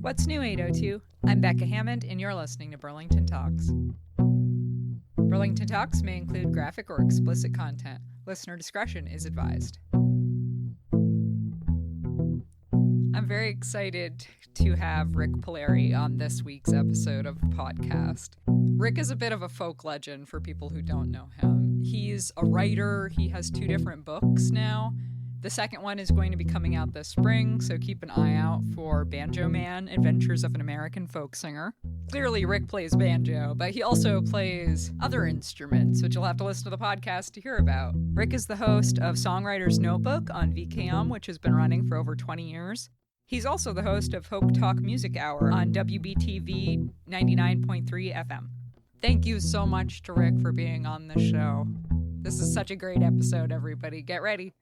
What's new, 802? I'm Becca Hammond, and you're listening to Burlington Talks. Burlington Talks may include graphic or explicit content. Listener discretion is advised. I'm very excited to have Rik Palieri on this week's episode of the podcast. Rik is a bit of a folk legend for people who don't know him. He's a writer. He has 2 different books now. The second one is going to be coming out this spring, so keep an eye out for Banjo Man, Adventures of an American Folk Singer. Clearly, Rik plays banjo, but he also plays other instruments, which you'll have to listen to the podcast to hear about. Rik is the host of Songwriter's Notebook on VKM, which has been running for over 20 years. He's also the host of Folk Talk Music Hour on WBTV 99.3 FM. Thank you so much to Rik for being on the show. This is such a great episode, everybody. Get ready.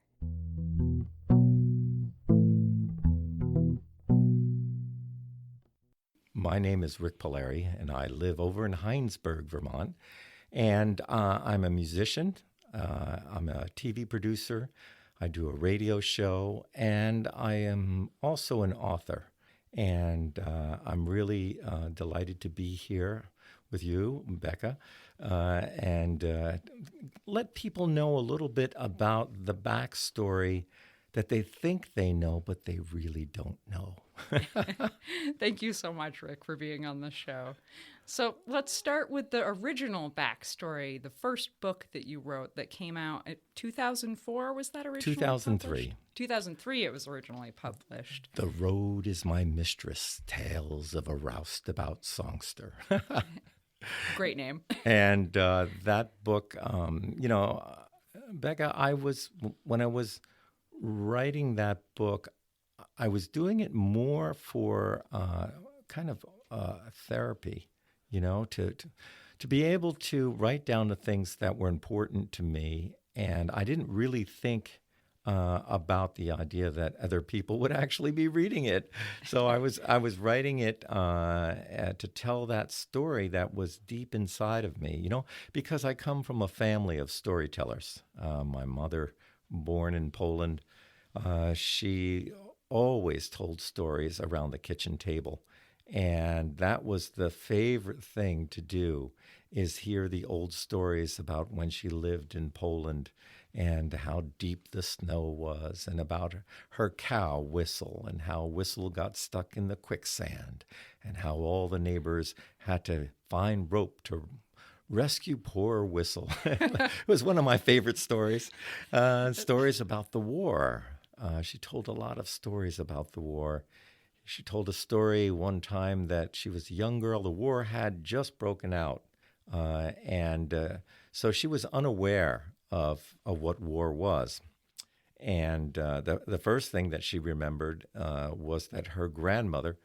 My name is Rik Palieri, and I live over in Heinsberg, Vermont. And I'm a musician. I'm a TV producer. I do a radio show, and I am also an author. And I'm really delighted to be here with you, Becca, and let people know a little bit about the backstory that they think they know, but they really don't know. Thank you so much, Rik, for being on the show. So let's start with the original backstory, the first book that you wrote that came out in 2004. Was that originally 2003. published? 2003 it was originally published. The Road is My Mistress, Tales of a Roustabout Songster. Great name. And that book, Becca, when I was writing that book, I was doing it more for kind of therapy, to be able to write down the things that were important to me. And I didn't really think about the idea that other people would actually be reading it. So I was writing it to tell that story that was deep inside of me, because I come from a family of storytellers. My mother, born in Poland, she always told stories around the kitchen table. And that was the favorite thing to do, is hear the old stories about when she lived in Poland and how deep the snow was, and about her cow Whistle, and how Whistle got stuck in the quicksand, and how all the neighbors had to find rope to rescue poor Whistle. It was one of my favorite stories. Stories about the war. She told a lot of stories about the war. She told a story one time that she was a young girl. The war had just broken out. So she was unaware of what war was. And the first thing that she remembered was that her grandmother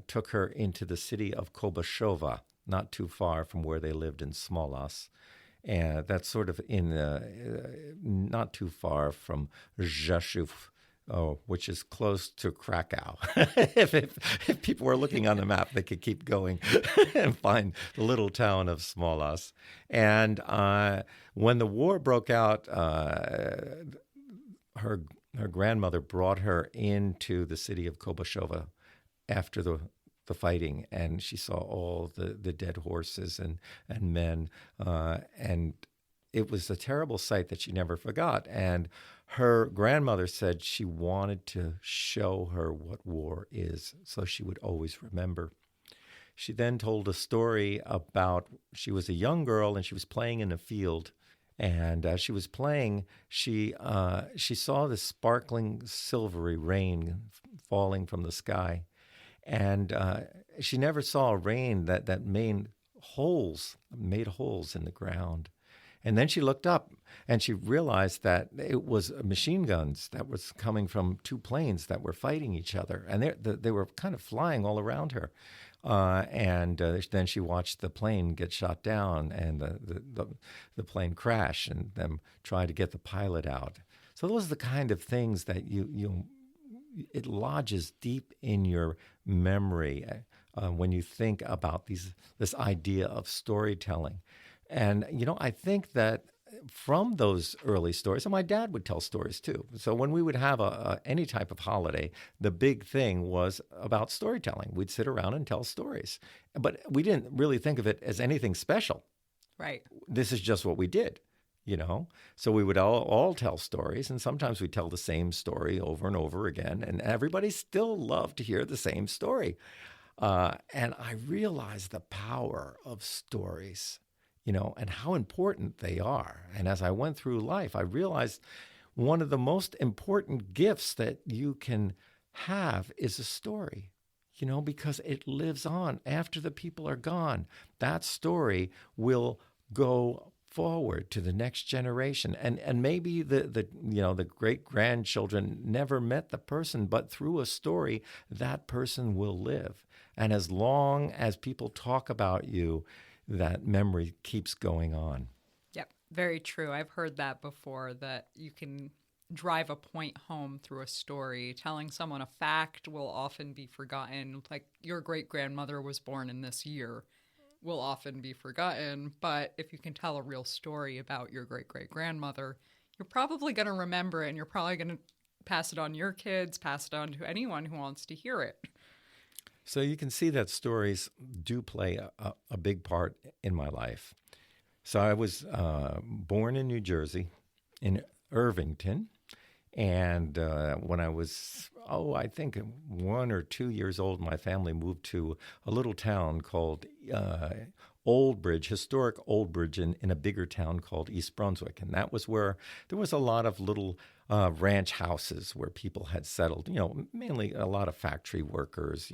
took her into the city of Kobashova, not too far from where they lived in Smolas. And that's sort of not too far from Rzeszów, which is close to Krakow. if people were looking on the map, they could keep going and find the little town of Smolas. And when the war broke out, her grandmother brought her into the city of Kobashova after the fighting, and she saw all the dead horses and men, and it was a terrible sight that she never forgot. And her grandmother said she wanted to show her what war is, so she would always remember. She then told a story about, she was a young girl and she was playing in a field, and as she was playing, she saw this sparkling silvery rain falling from the sky. And she never saw rain that made holes in the ground. And then she looked up and she realized that it was machine guns that was coming from 2 planes that were fighting each other. And they were kind of flying all around her. Then she watched the plane get shot down, and the plane crash, and them try to get the pilot out. So those are the kind of things that it lodges deep in your memory when you think about this idea of storytelling. And, I think that from those early stories, and my dad would tell stories too. So when we would have any type of holiday, the big thing was about storytelling. We'd sit around and tell stories, but we didn't really think of it as anything special. Right. This is just what we did, you know? So we would all tell stories, and sometimes we'd tell the same story over and over again, and everybody still loved to hear the same story. And I realized the power of stories, and how important they are. And as I went through life, I realized one of the most important gifts that you can have is a story, because it lives on after the people are gone. That story will go forward to the next generation. And maybe the great grandchildren never met the person, but through a story, that person will live. And as long as people talk about you, that memory keeps going on. Yep, very true. I've heard that before, that you can drive a point home through a story. Telling someone a fact will often be forgotten. Like, your great-grandmother was born in this year will often be forgotten. But if you can tell a real story about your great-great-grandmother, you're probably going to remember it, and you're probably going to pass it on to your kids, pass it on to anyone who wants to hear it. So you can see that stories do play a big part in my life. So I was born in New Jersey, in Irvington. And when I was, I think 1 or 2 years old, my family moved to a little town called Old Bridge, historic Old Bridge, in a bigger town called East Brunswick. And that was where there was a lot of little ranch houses where people had settled, mainly a lot of factory workers,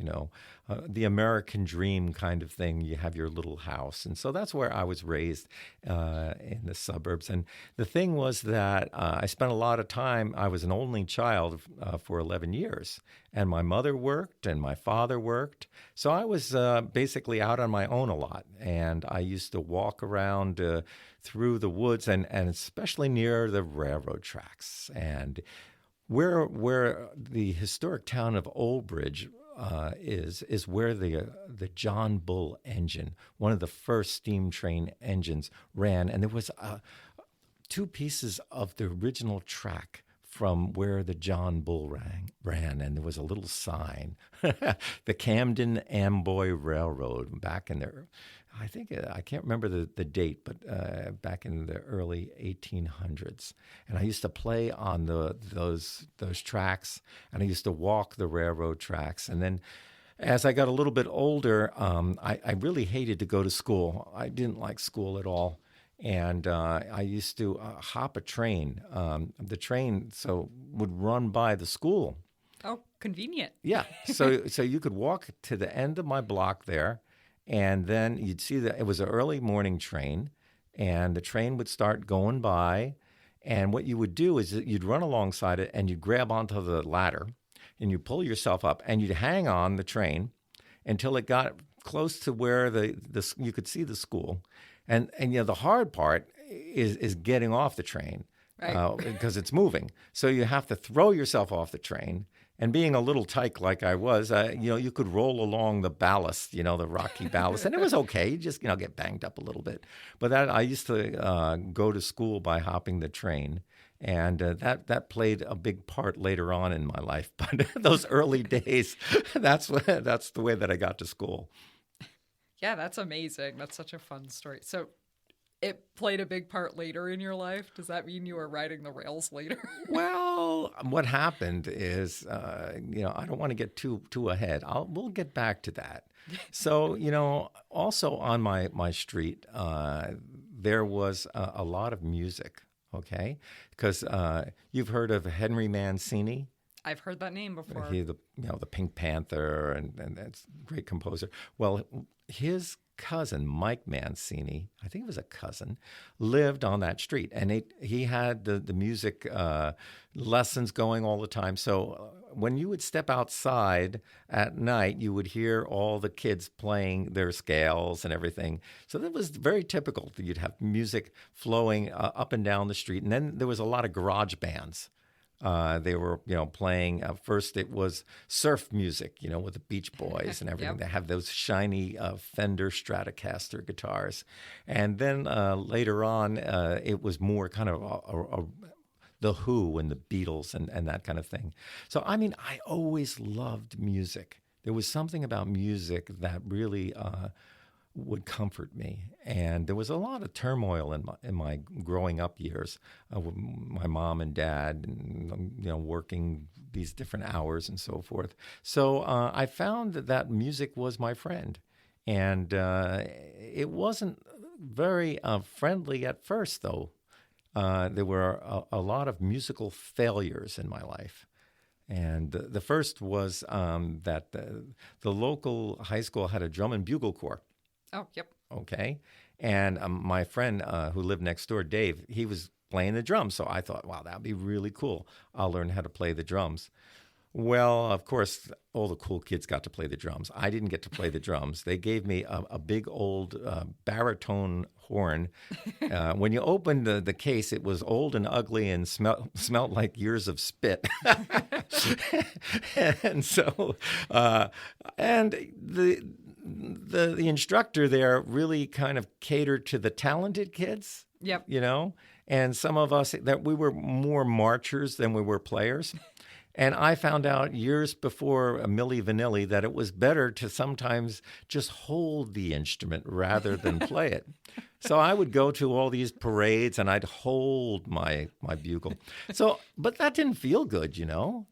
the American dream kind of thing. You have your little house. And so that's where I was raised in the suburbs. And the thing was that I spent a lot of time, I was an only child for 11 years. And my mother worked and my father worked. So I was basically out on my own a lot. And I used to walk around through the woods and especially near the railroad tracks. And where the historic town of Old Bridge is where the John Bull engine, one of the first steam train engines, ran. And there was 2 pieces of the original track from where the John Bull ran, and there was a little sign, the Camden Amboy Railroad, back in the, I think, I can't remember the date, but back in the early 1800s. And I used to play on those tracks, and I used to walk the railroad tracks. And then as I got a little bit older, I really hated to go to school. I didn't like school at all. And I used to hop a train. The train would run by the school. Oh, convenient. Yeah. So you could walk to the end of my block there, and then you'd see that it was an early morning train, and the train would start going by. And what you would do is that you'd run alongside it, and you'd grab onto the ladder, and you pull yourself up, and you'd hang on the train until it got close to where you could see the school. And the hard part is getting off the train, right? Because it's moving. So you have to throw yourself off the train. And being a little tyke like I was, you could roll along the ballast, the rocky ballast, and it was okay. You just get banged up a little bit. But I used to go to school by hopping the train. And that played a big part later on in my life. But those early days, that's the way that I got to school. Yeah, that's amazing. That's such a fun story. So it played a big part later in your life? Does that mean you were riding the rails later? Well, what happened is, I don't want to get too ahead. We'll get back to that. So, also on my street, there was a lot of music, okay? Because you've heard of Henry Mancini? I've heard that name before. The Pink Panther, and that's a great composer. Well, his cousin, Mike Mancini, I think it was a cousin, lived on that street. And he had the music lessons going all the time. So when you would step outside at night, you would hear all the kids playing their scales and everything. So that was very typical. You'd have music flowing up and down the street. And then there was a lot of garage bands They were, playing. First, it was surf music, with the Beach Boys and everything. Yep. They have those shiny Fender Stratocaster guitars, and then later on, it was more kind of the Who and the Beatles and that kind of thing. So, I mean, I always loved music. There was something about music that really would comfort me. And there was a lot of turmoil in my growing up years with my mom and dad, and, working these different hours and so forth. So I found that music was my friend. And it wasn't very friendly at first, though. There were a lot of musical failures in my life. And the first was that the local high school had a drum and bugle corps. Oh, yep. Okay. And my friend who lived next door, Dave, he was playing the drums. So I thought, wow, that'd be really cool. I'll learn how to play the drums. Well, of course, all the cool kids got to play the drums. I didn't get to play the drums. They gave me a big old baritone horn. When you opened the case, it was old and ugly and smelled like years of spit. And so, and the instructor there really kind of catered to the talented kids. Yep. And some of us, that we were more marchers than we were players. And I found out years before Milli Vanilli that it was better to sometimes just hold the instrument rather than play it. So I would go to all these parades and I'd hold my bugle. But that didn't feel good,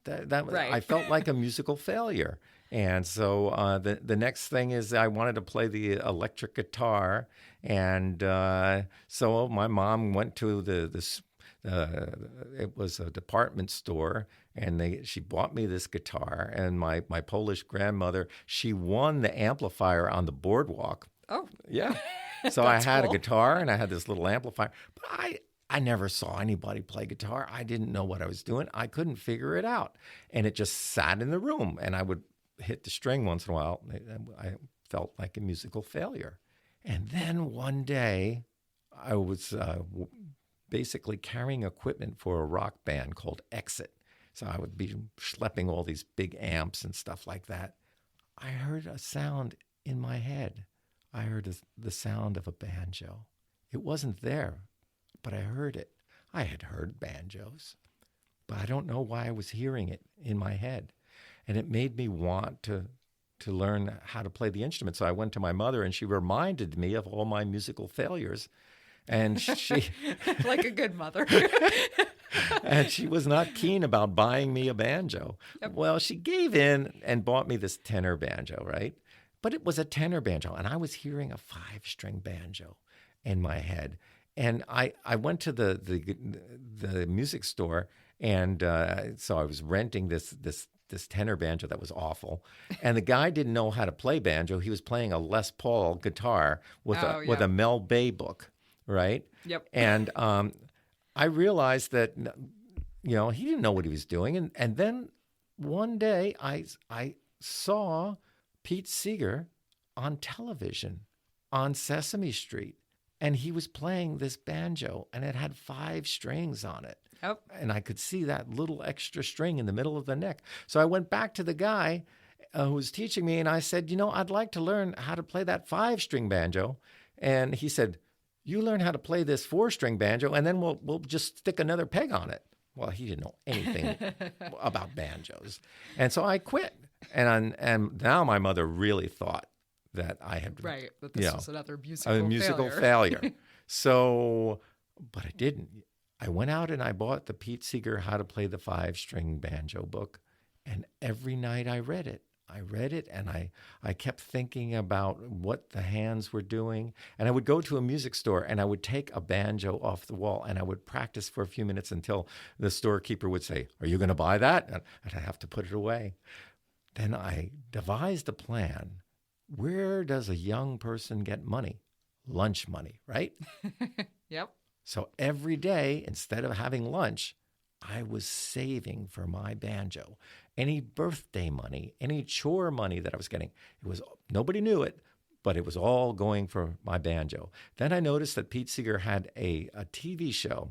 That Right. I felt like a musical failure. And so the next thing is I wanted to play the electric guitar. And so my mom went to it was a department store, and she bought me this guitar. And my Polish grandmother, she won the amplifier on the boardwalk. Oh. Yeah. So I had cool. a guitar and I had this little amplifier. But I never saw anybody play guitar. I didn't know what I was doing. I couldn't figure it out. And it just sat in the room. And I would hit the string once in a while. I felt like a musical failure. And then one day, I was basically carrying equipment for a rock band called Exit. So I would be schlepping all these big amps and stuff like that. I heard a sound in my head. I heard the sound of a banjo. It wasn't there, but I heard it. I had heard banjos, but I don't know why I was hearing it in my head. And it made me want to learn how to play the instrument. So I went to my mother, and she reminded me of all my musical failures. And she... Like a good mother. And she was not keen about buying me a banjo. Yep. Well, she gave in and bought me this tenor banjo, right? But it was a tenor banjo, and I was hearing a 5-string banjo in my head. And I went to the music store, and so I was renting this tenor banjo that was awful. And the guy didn't know how to play banjo. He was playing a Les Paul guitar with a Mel Bay book, right? Yep. And I realized that, he didn't know what he was doing. And then one day I saw Pete Seeger on television on Sesame Street. And he was playing this banjo, and it had 5 strings on it. Yep. And I could see that little extra string in the middle of the neck. So I went back to the guy who was teaching me, and I said, I'd like to learn how to play that 5-string banjo. And he said, you learn how to play this 4-string banjo, and then we'll just stick another peg on it. Well, he didn't know anything about banjos. And so I quit. And now my mother really thought that I had... Right, that this was another musical failure. So, but I didn't. I went out and I bought the Pete Seeger How to Play the 5-String Banjo book, and every night I read it. And I kept thinking about what the hands were doing. And I would go to a music store and I would take a banjo off the wall and I would practice for a few minutes until the storekeeper would say, "Are you going to buy that?" And I'd have to put it away. Then I devised a plan. Where does a young person get money? Lunch money, right? Yep. So every day, instead of having lunch, I was saving for my banjo. Any birthday money, any chore money that I was getting, nobody knew it, but it was all going for my banjo. Then I noticed that Pete Seeger had a TV show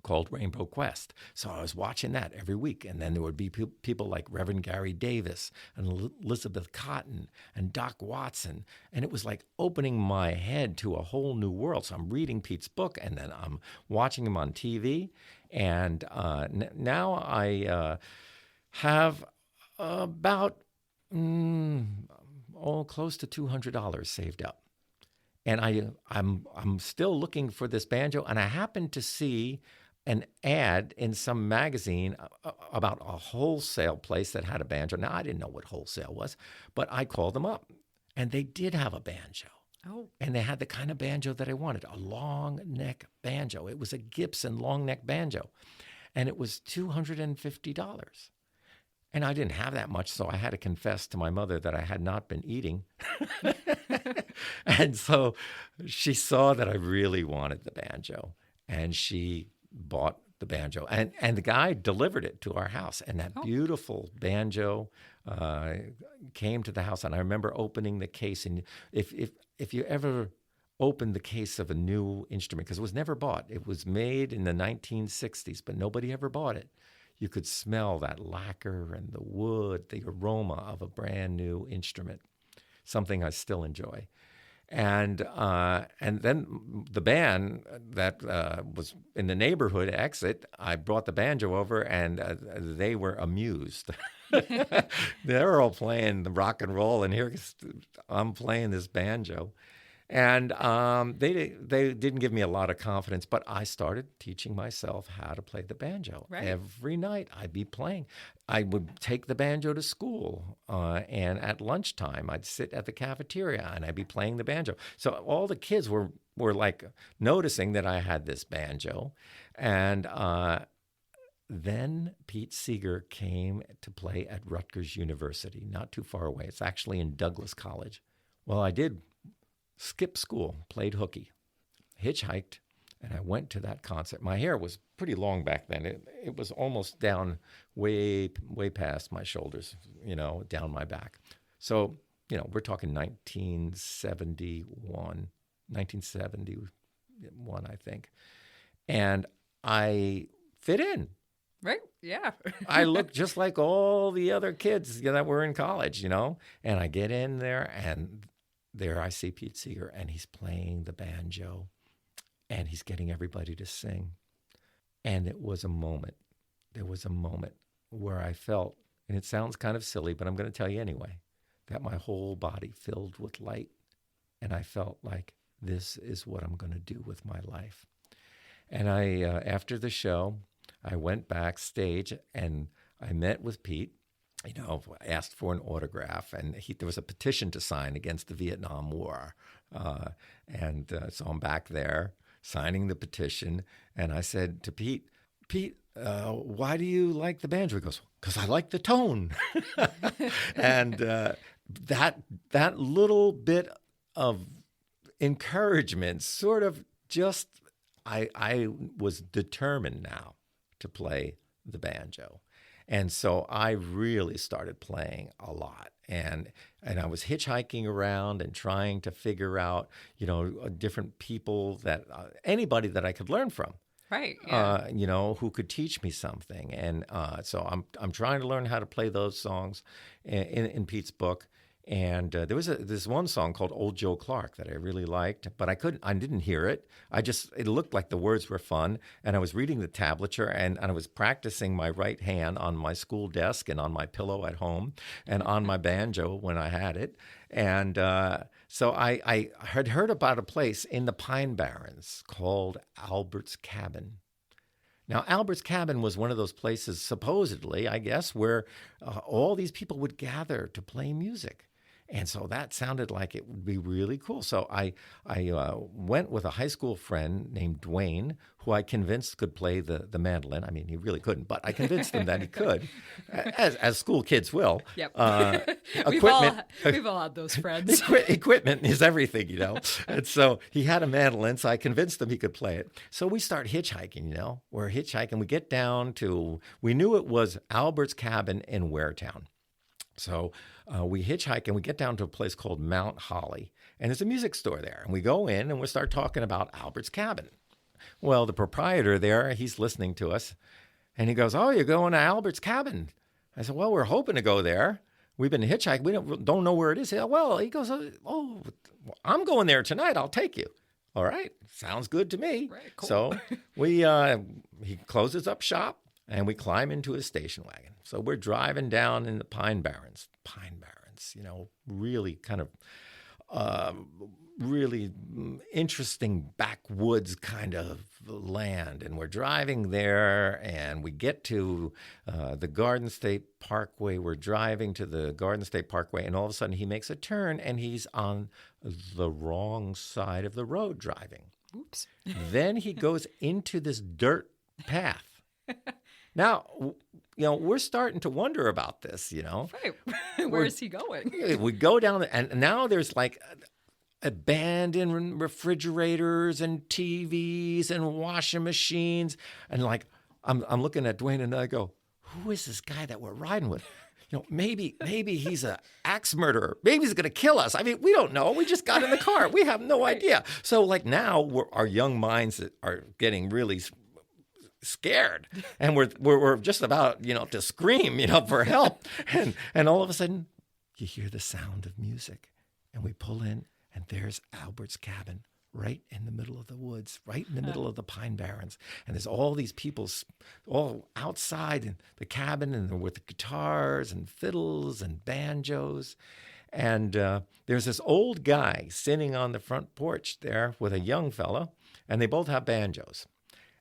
called Rainbow Quest. So I was watching that every week. And then there would be people like Reverend Gary Davis and Elizabeth Cotton and Doc Watson. And it was like opening my head to a whole new world. So I'm reading Pete's book, and then I'm watching him on TV. And now I have about close to $200 saved up. And I'm still looking for this banjo, and I happened to see an ad in some magazine about a wholesale place that had a banjo. Now, I didn't know what wholesale was, but I called them up, and they did have a banjo. Oh. And they had the kind of banjo that I wanted, a long neck banjo. It was a Gibson long neck banjo, and it was $250. And I didn't have that much, so I had to confess to my mother that I had not been eating. And so she saw that I really wanted the banjo, and she bought the banjo. And the guy delivered it to our house, and that beautiful banjo came to the house. And I remember opening the case, and if you ever opened the case of a new instrument, because it was never bought. It was made in the 1960s, but nobody ever bought it. You could smell that lacquer and the wood, the aroma of a brand new instrument, something I still enjoy. And then the band that was in the neighborhood exit, I brought the banjo over, and they were amused. They were all playing the rock and roll, and here I'm playing this banjo. And they didn't give me a lot of confidence, but I started teaching myself how to play the banjo. Right. Every night I'd be playing. I would take the banjo to school, and at lunchtime I'd sit at the cafeteria and I'd be playing the banjo. So all the kids were like noticing that I had this banjo. And then Pete Seeger came to play at Rutgers University, not too far away. It's actually in Douglas College. Well, I did skipped school, played hooky, hitchhiked, and I went to that concert. My hair was pretty long back then. It was almost down way past my shoulders, down my back. So, we're talking 1971, I think. And I fit in. Right? Yeah. I looked just like all the other kids that were in college, and I get in there, and there I see Pete Seeger, and he's playing the banjo, and he's getting everybody to sing. And it was a moment. There was a moment where I felt, and it sounds kind of silly, but I'm going to tell you anyway, that my whole body filled with light. And I felt like this is what I'm going to do with my life. And I, after the show, I went backstage, and I met with Pete. Asked for an autograph, and there was a petition to sign against the Vietnam War. So I'm back there signing the petition, and I said to Pete, why do you like the banjo? He goes, because I like the tone. And that little bit of encouragement sort of just, I was determined now to play the banjo. And so I really started playing a lot. And I was hitchhiking around and trying to figure out, different people anybody that I could learn from. Right. Yeah. Who could teach me something. And so I'm trying to learn how to play those songs in Pete's book. And there was this one song called Old Joe Clark that I really liked, but I didn't hear it. It looked like the words were fun. And I was reading the tablature, and I was practicing my right hand on my school desk and on my pillow at home and on my banjo when I had it. And so I had heard about a place in the Pine Barrens called Albert's Cabin. Now, Albert's Cabin was one of those places, supposedly, I guess, where all these people would gather to play music. And so that sounded like it would be really cool. So I went with a high school friend named Dwayne, who I convinced could play the mandolin. I mean, he really couldn't, but I convinced him that he could, as school kids will. Yep. Equipment, we've all had those friends. Equipment is everything, And so he had a mandolin, so I convinced him he could play it. So we start hitchhiking, We're hitchhiking. We get down to, we knew it was Albert's Cabin in Waretown. So we hitchhike, and we get down to a place called Mount Holly, and there's a music store there. And we go in, and we start talking about Albert's Cabin. Well, the proprietor there, he's listening to us, and he goes, "Oh, you're going to Albert's cabin?" I said, "Well, we're hoping to go there. We've been hitchhiking. We don't know where it is." Well, he goes, "Oh, I'm going there tonight. I'll take you." All right, sounds good to me. Right, cool. So he closes up shop, and we climb into his station wagon. So we're driving down in the Pine Barrens, really kind of really interesting backwoods kind of land. And we're driving there, and we get to the Garden State Parkway. We're driving to the Garden State Parkway, and all of a sudden he makes a turn, and he's on the wrong side of the road driving. Oops. Then he goes into this dirt path. Now, we're starting to wonder about this, Right. Where is he going? We go down, and now there's like abandoned refrigerators and TVs and washing machines. And like, I'm looking at Dwayne, and I go, who is this guy that we're riding with? Maybe he's an axe murderer. Maybe he's going to kill us. I mean, we don't know. We just got in the car. We have no idea. So like now our young minds are getting really scared, and we're just about to scream for help, and all of a sudden you hear the sound of music, and we pull in, and there's Albert's cabin right in the middle of the woods, right in the middle of the Pine Barrens, and there's all these people all outside in the cabin, and they're with the guitars and fiddles and banjos, and there's this old guy sitting on the front porch there with a young fellow, and they both have banjos.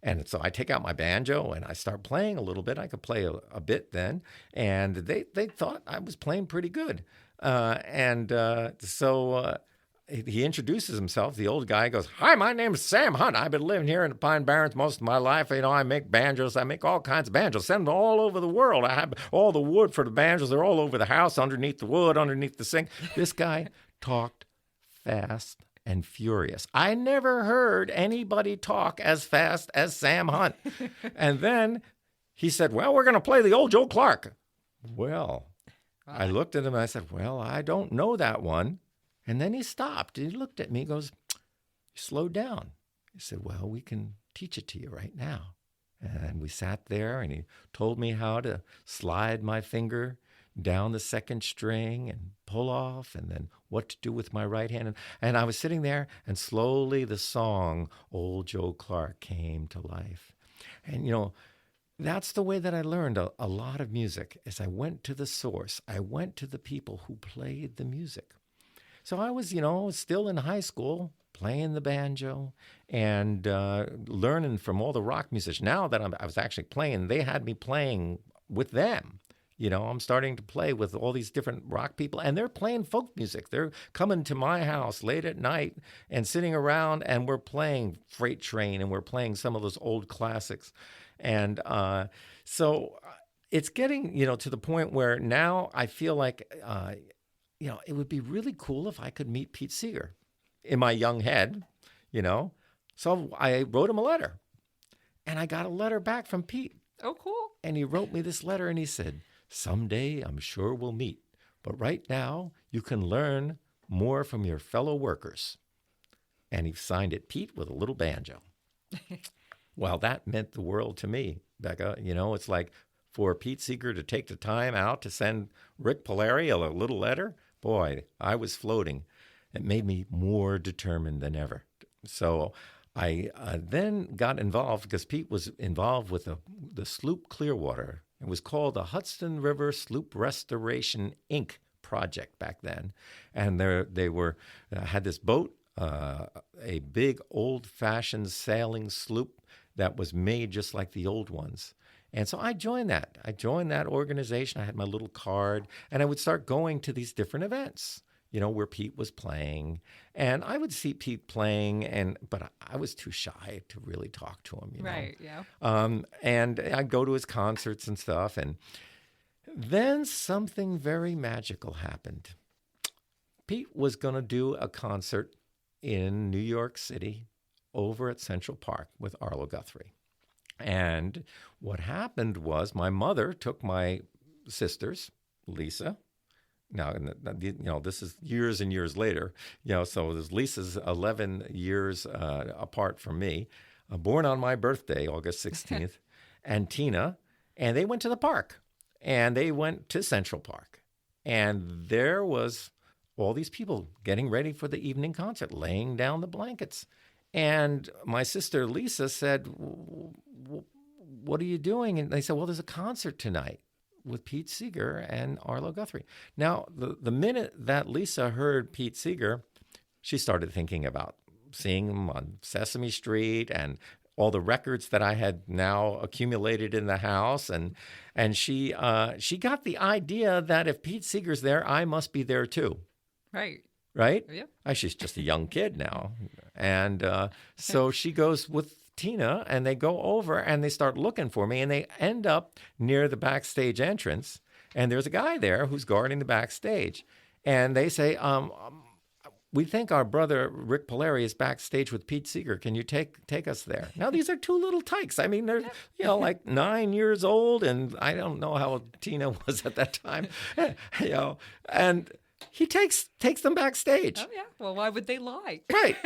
And so I take out my banjo and I start playing a little bit. I could play a bit then. And they thought I was playing pretty good. So he introduces himself. The old guy goes, "Hi, my name is Sam Hunt. I've been living here in the Pine Barrens most of my life. I make banjos. I make all kinds of banjos. Send them all over the world. I have all the wood for the banjos. They're all over the house, underneath the wood, underneath the sink." This guy talked fast and furious. I never heard anybody talk as fast as Sam Hunt. And then he said, "Well, we're going to play the old Joe Clark." Well, I looked at him and I said, "Well, I don't know that one." And then he stopped. He looked at me and goes, "You slowed down." He said, "Well, we can teach it to you right now." And we sat there, and he told me how to slide my finger down the second string and pull off, and then what to do with my right hand. And I was sitting there, and slowly the song, Old Joe Clark, came to life. And, that's the way that I learned a lot of music, is I went to the source. I went to the people who played the music. So I was, still in high school, playing the banjo and learning from all the rock musicians. Now that I was actually playing, they had me playing with them. I'm starting to play with all these different rock people, and they're playing folk music. They're coming to my house late at night and sitting around, and we're playing Freight Train, and we're playing some of those old classics. And so it's getting, to the point where now I feel like, it would be really cool if I could meet Pete Seeger in my young head, So I wrote him a letter, and I got a letter back from Pete. Oh, cool. And he wrote me this letter, and he said, "Someday I'm sure we'll meet, but right now you can learn more from your fellow workers." And he signed it, Pete, with a little banjo. Well, that meant the world to me, Becca. It's like for Pete Seeger to take the time out to send Rik Palieri a little letter. Boy, I was floating. It made me more determined than ever. So I then got involved, because Pete was involved with the sloop Clearwater. It was called the Hudson River Sloop Restoration, Inc. project back then. And they had this boat, a big old-fashioned sailing sloop that was made just like the old ones. And so I joined that. I joined that organization. I had my little card, and I would start going to these different events, where Pete was playing. And I would see Pete playing, but I was too shy to really talk to him, Right, yeah. And I'd go to his concerts and stuff. And then something very magical happened. Pete was going to do a concert in New York City over at Central Park with Arlo Guthrie. And what happened was my mother took my sisters, Lisa. Now, this is years and years later, so there's Lisa's 11 years apart from me. born on my birthday, August 16th, and Tina, and they went to the park. And they went to Central Park. And there was all these people getting ready for the evening concert, laying down the blankets. And my sister Lisa said, what are you doing? And they said, well, there's a concert tonight with Pete Seeger and Arlo Guthrie. Now, the minute that Lisa heard Pete Seeger, she started thinking about seeing him on Sesame Street and all the records that I had now accumulated in the house. And she got the idea that if Pete Seeger's there, I must be there too. Right. Right? Yeah. She's just a young kid now. And so she goes with Tina, and they go over and they start looking for me, and they end up near the backstage entrance. And there's a guy there who's guarding the backstage. And they say, we think our brother Rik Palieri is backstage with Pete Seeger. Can you take us there? Now, these are two little tykes. I mean, they're like 9 years old, and I don't know how old Tina was at that time. And he takes them backstage. Oh yeah. Well, why would they lie? Right.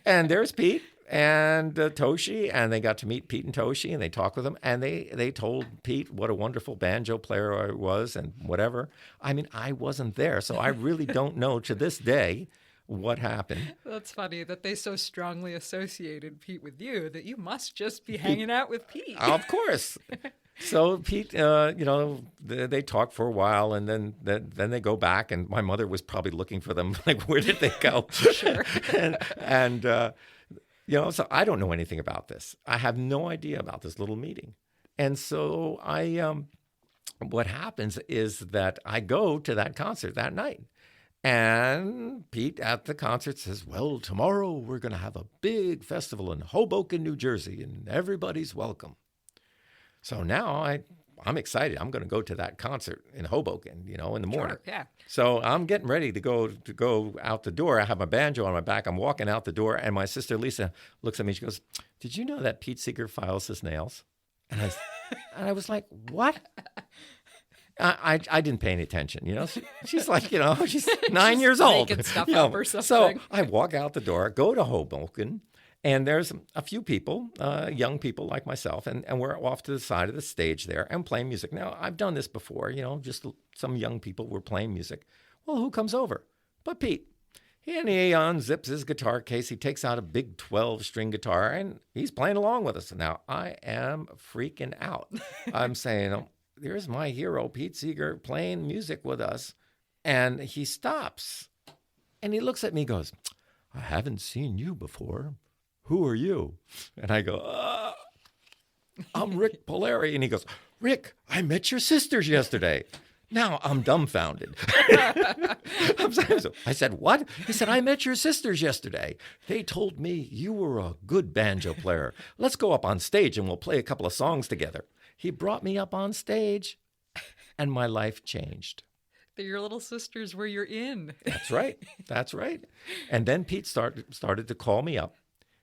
And there's Pete and Toshi, and they got to meet Pete and Toshi, and they talked with him, and they told Pete what a wonderful banjo player I was and whatever. I mean, I wasn't there, so I really don't know to this day what happened. That's funny that they so strongly associated Pete with you that you must just be hanging out with Pete. Of course. So Pete, they talk for a while, and then they go back, and my mother was probably looking for them, like, where did they go? Sure. and so I don't know anything about this. I have no idea about this little meeting. And so what happens is that I go to that concert that night. And Pete at the concert says, well, tomorrow we're going to have a big festival in Hoboken, New Jersey, and everybody's welcome. So now I'm excited. I'm going to go to that concert in Hoboken, in the morning. Sure, yeah. So I'm getting ready to go out the door. I have my banjo on my back. I'm walking out the door, and my sister Lisa looks at me. She goes, did you know that Pete Seeger files his nails? And I was like, what? I didn't pay any attention, She's like, she's 9 years old. Making stuff up or something. So I walk out the door, go to Hoboken, and there's a few people, young people like myself, and we're off to the side of the stage there and playing music. Now, I've done this before, just some young people were playing music. Well, who comes over? But Pete. And he unzips his guitar case. He takes out a big 12-string guitar, and he's playing along with us. Now, I am freaking out. I'm saying, there's my hero, Pete Seeger, playing music with us. And he stops. And he looks at me and goes, I haven't seen you before. Who are you? And I go, I'm Rik Palieri. And he goes, Rick, I met your sisters yesterday. Now I'm dumbfounded. I said, what? He said, I met your sisters yesterday. They told me you were a good banjo player. Let's go up on stage and we'll play a couple of songs together. He brought me up on stage, and my life changed. They're your little sisters where you're in. That's right. That's right. And then Pete started to call me up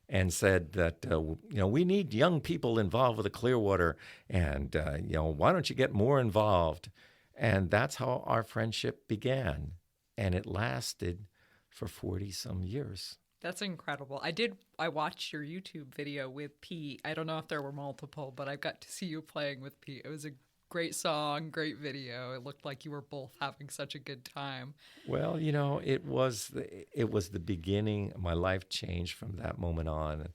and said that, we need young people involved with the Clearwater, and, why don't you get more involved? And that's how our friendship began. And it lasted for 40-some years. That's incredible. I watched your YouTube video with Pete. I don't know if there were multiple, but I got to see you playing with Pete. It was a great song, great video. It looked like you were both having such a good time. Well, it was the beginning. My life changed from that moment on,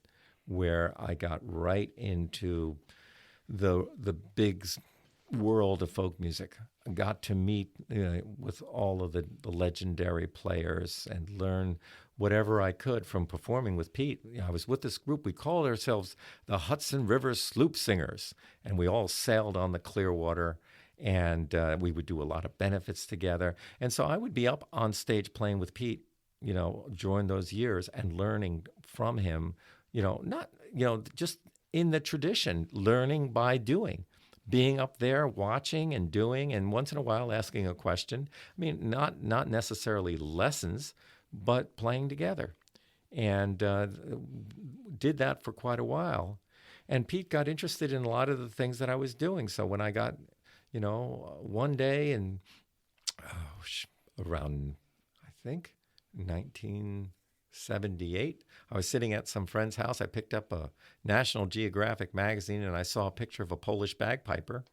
where I got right into the big world of folk music. I got to meet with all of the legendary players and learn whatever I could from performing with Pete. I was with this group. We called ourselves the Hudson River Sloop Singers, and we all sailed on the Clearwater, and we would do a lot of benefits together. And so I would be up on stage playing with Pete, during those years and learning from him, just in the tradition, learning by doing. Being up there, watching and doing, and once in a while asking a question. I mean, not necessarily lessons, but playing together. And did that for quite a while. And Pete got interested in a lot of the things that I was doing. So when I got, one day in around, I think, 1978. I was sitting at some friend's house. I picked up a National Geographic magazine, and I saw a picture of a Polish bagpiper.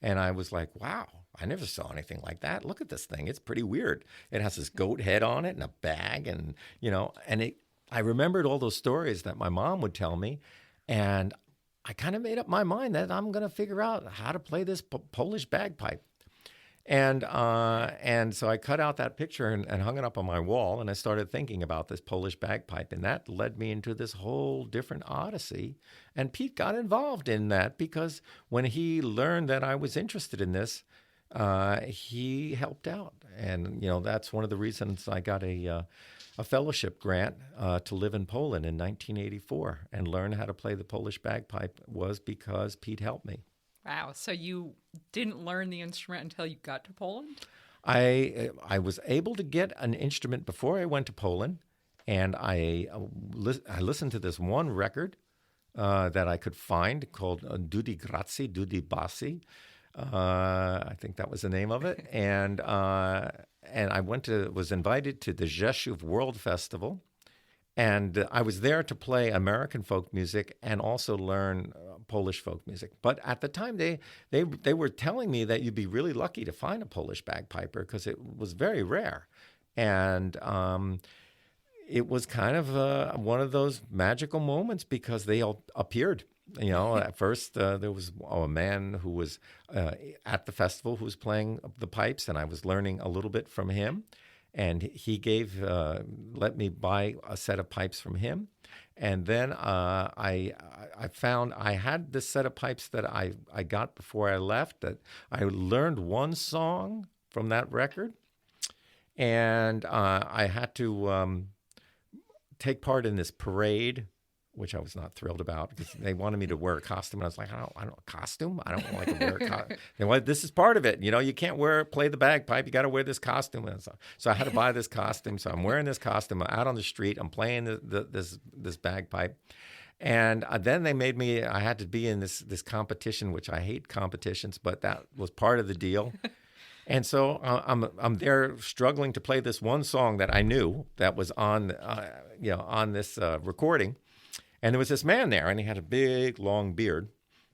And I was like, wow, I never saw anything like that. Look at this thing. It's pretty weird. It has this goat head on it and a bag, and, I remembered all those stories that my mom would tell me. And I kind of made up my mind that I'm going to figure out how to play this Polish bagpipe. And so I cut out that picture and hung it up on my wall, and I started thinking about this Polish bagpipe, and that led me into this whole different odyssey. And Pete got involved in that because when he learned that I was interested in this, he helped out. And, that's one of the reasons I got a fellowship grant to live in Poland in 1984 and learn how to play the Polish bagpipe was because Pete helped me. Wow. So you didn't learn the instrument until you got to Poland? I was able to get an instrument before I went to Poland, and I listened to this one record that I could find called Dudi Grazi, Dudi Bassi. I think that was the name of it. And I was invited to the Rzeszów World Festival. And I was there to play American folk music and also learn Polish folk music. But at the time, they were telling me that you'd be really lucky to find a Polish bagpiper because it was very rare. And it was kind of one of those magical moments because they all appeared. At first, there was a man who was at the festival who was playing the pipes, and I was learning a little bit from him. And he let me buy a set of pipes from him. And then I found I had this set of pipes that I got before I left, that I learned one song from that record. And I had to take part in this parade, which I was not thrilled about because they wanted me to wear a costume. And I was like, I don't costume. I don't like to wear a costume. This is part of it. You can't play the bagpipe. You got to wear this costume. And so I had to buy this costume. So I'm wearing this costume. I'm out on the street. I'm playing this bagpipe. And then they made me, I had to be in this competition, which I hate competitions, but that was part of the deal. And so I'm there struggling to play this one song that I knew that was on this recording. And there was this man there, and he had a big, long beard,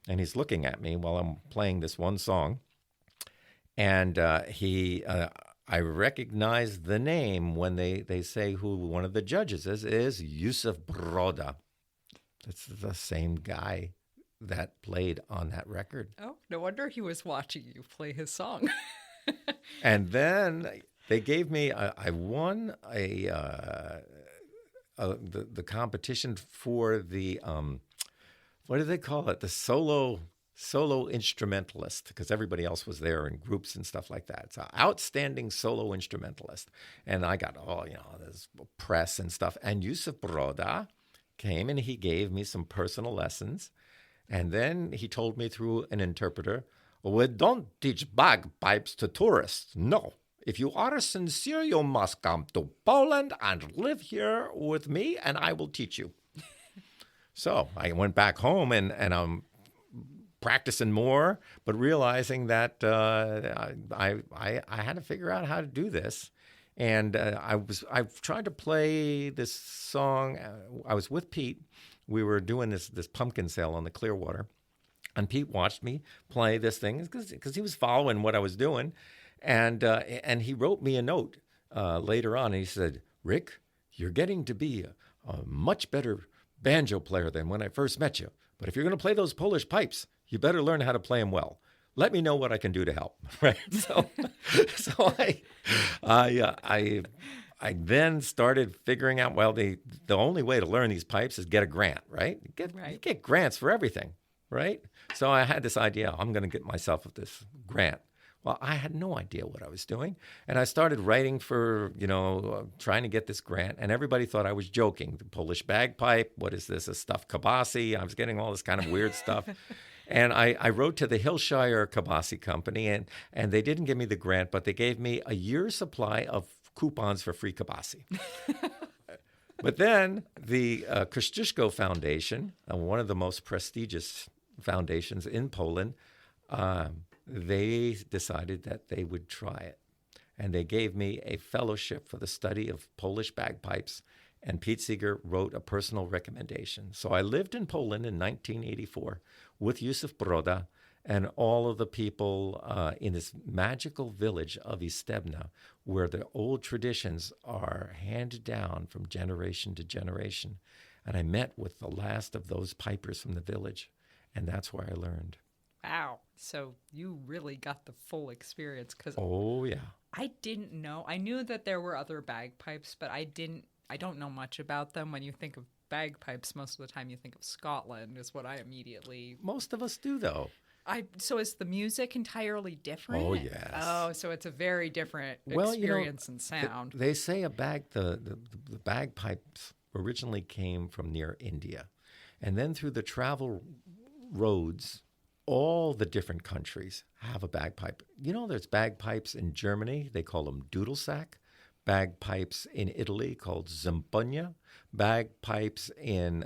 and he's looking at me while I'm playing this one song. And I recognize the name when they say who one of the judges is Yusuf Broda. It's the same guy that played on that record. Oh, no wonder he was watching you play his song. And then they gave me, I won the competition for the what do they call it? The solo instrumentalist, because everybody else was there in groups and stuff like that. It's an outstanding solo instrumentalist, and I got this press and stuff. And Yusuf Broda came and he gave me some personal lessons, and then he told me through an interpreter, "We don't teach bagpipes to tourists. No. If you are sincere, you must come to Poland and live here with me, and I will teach you." So I went back home, and I'm practicing more, but realizing that I had to figure out how to do this. And I've tried to play this song. I was with Pete. We were doing this pumpkin sale on the Clearwater, and Pete watched me play this thing because he was following what I was doing. And he wrote me a note later on, and he said, "Rick, you're getting to be a much better banjo player than when I first met you. But if you're going to play those Polish pipes, you better learn how to play them well. Let me know what I can do to help." Right? So I then started figuring out, well, the only way to learn these pipes is get a grant, right? You get grants for everything, right? So I had this idea, I'm going to get myself this grant. Well, I had no idea what I was doing. And I started writing for, trying to get this grant. And everybody thought I was joking. The Polish bagpipe, what is this, a stuffed kabasi? I was getting all this kind of weird stuff. And I wrote to the Hillshire Kabasi Company, and they didn't give me the grant, but they gave me a year's supply of coupons for free kabasi. But then the Kościuszko Foundation, one of the most prestigious foundations in Poland, they decided that they would try it. And they gave me a fellowship for the study of Polish bagpipes. And Pete Seeger wrote a personal recommendation. So I lived in Poland in 1984 with Yusuf Broda and all of the people in this magical village of Istebna, where the old traditions are handed down from generation to generation. And I met with the last of those pipers from the village, and that's where I learned. Wow. So you really got the full experience because Oh, yeah. I didn't know. I knew that there were other bagpipes, but I don't know much about them. When you think of bagpipes, most of the time you think of Scotland is what I immediately... Most of us do, though. So is the music entirely different? Oh, yes. Oh, so it's a very different experience and sound. They say the bagpipes originally came from near India. And then through the travel roads, all the different countries have a bagpipe. You know, there's bagpipes in Germany. They call them Dudelsack. Bagpipes in Italy called Zampogna. Bagpipes in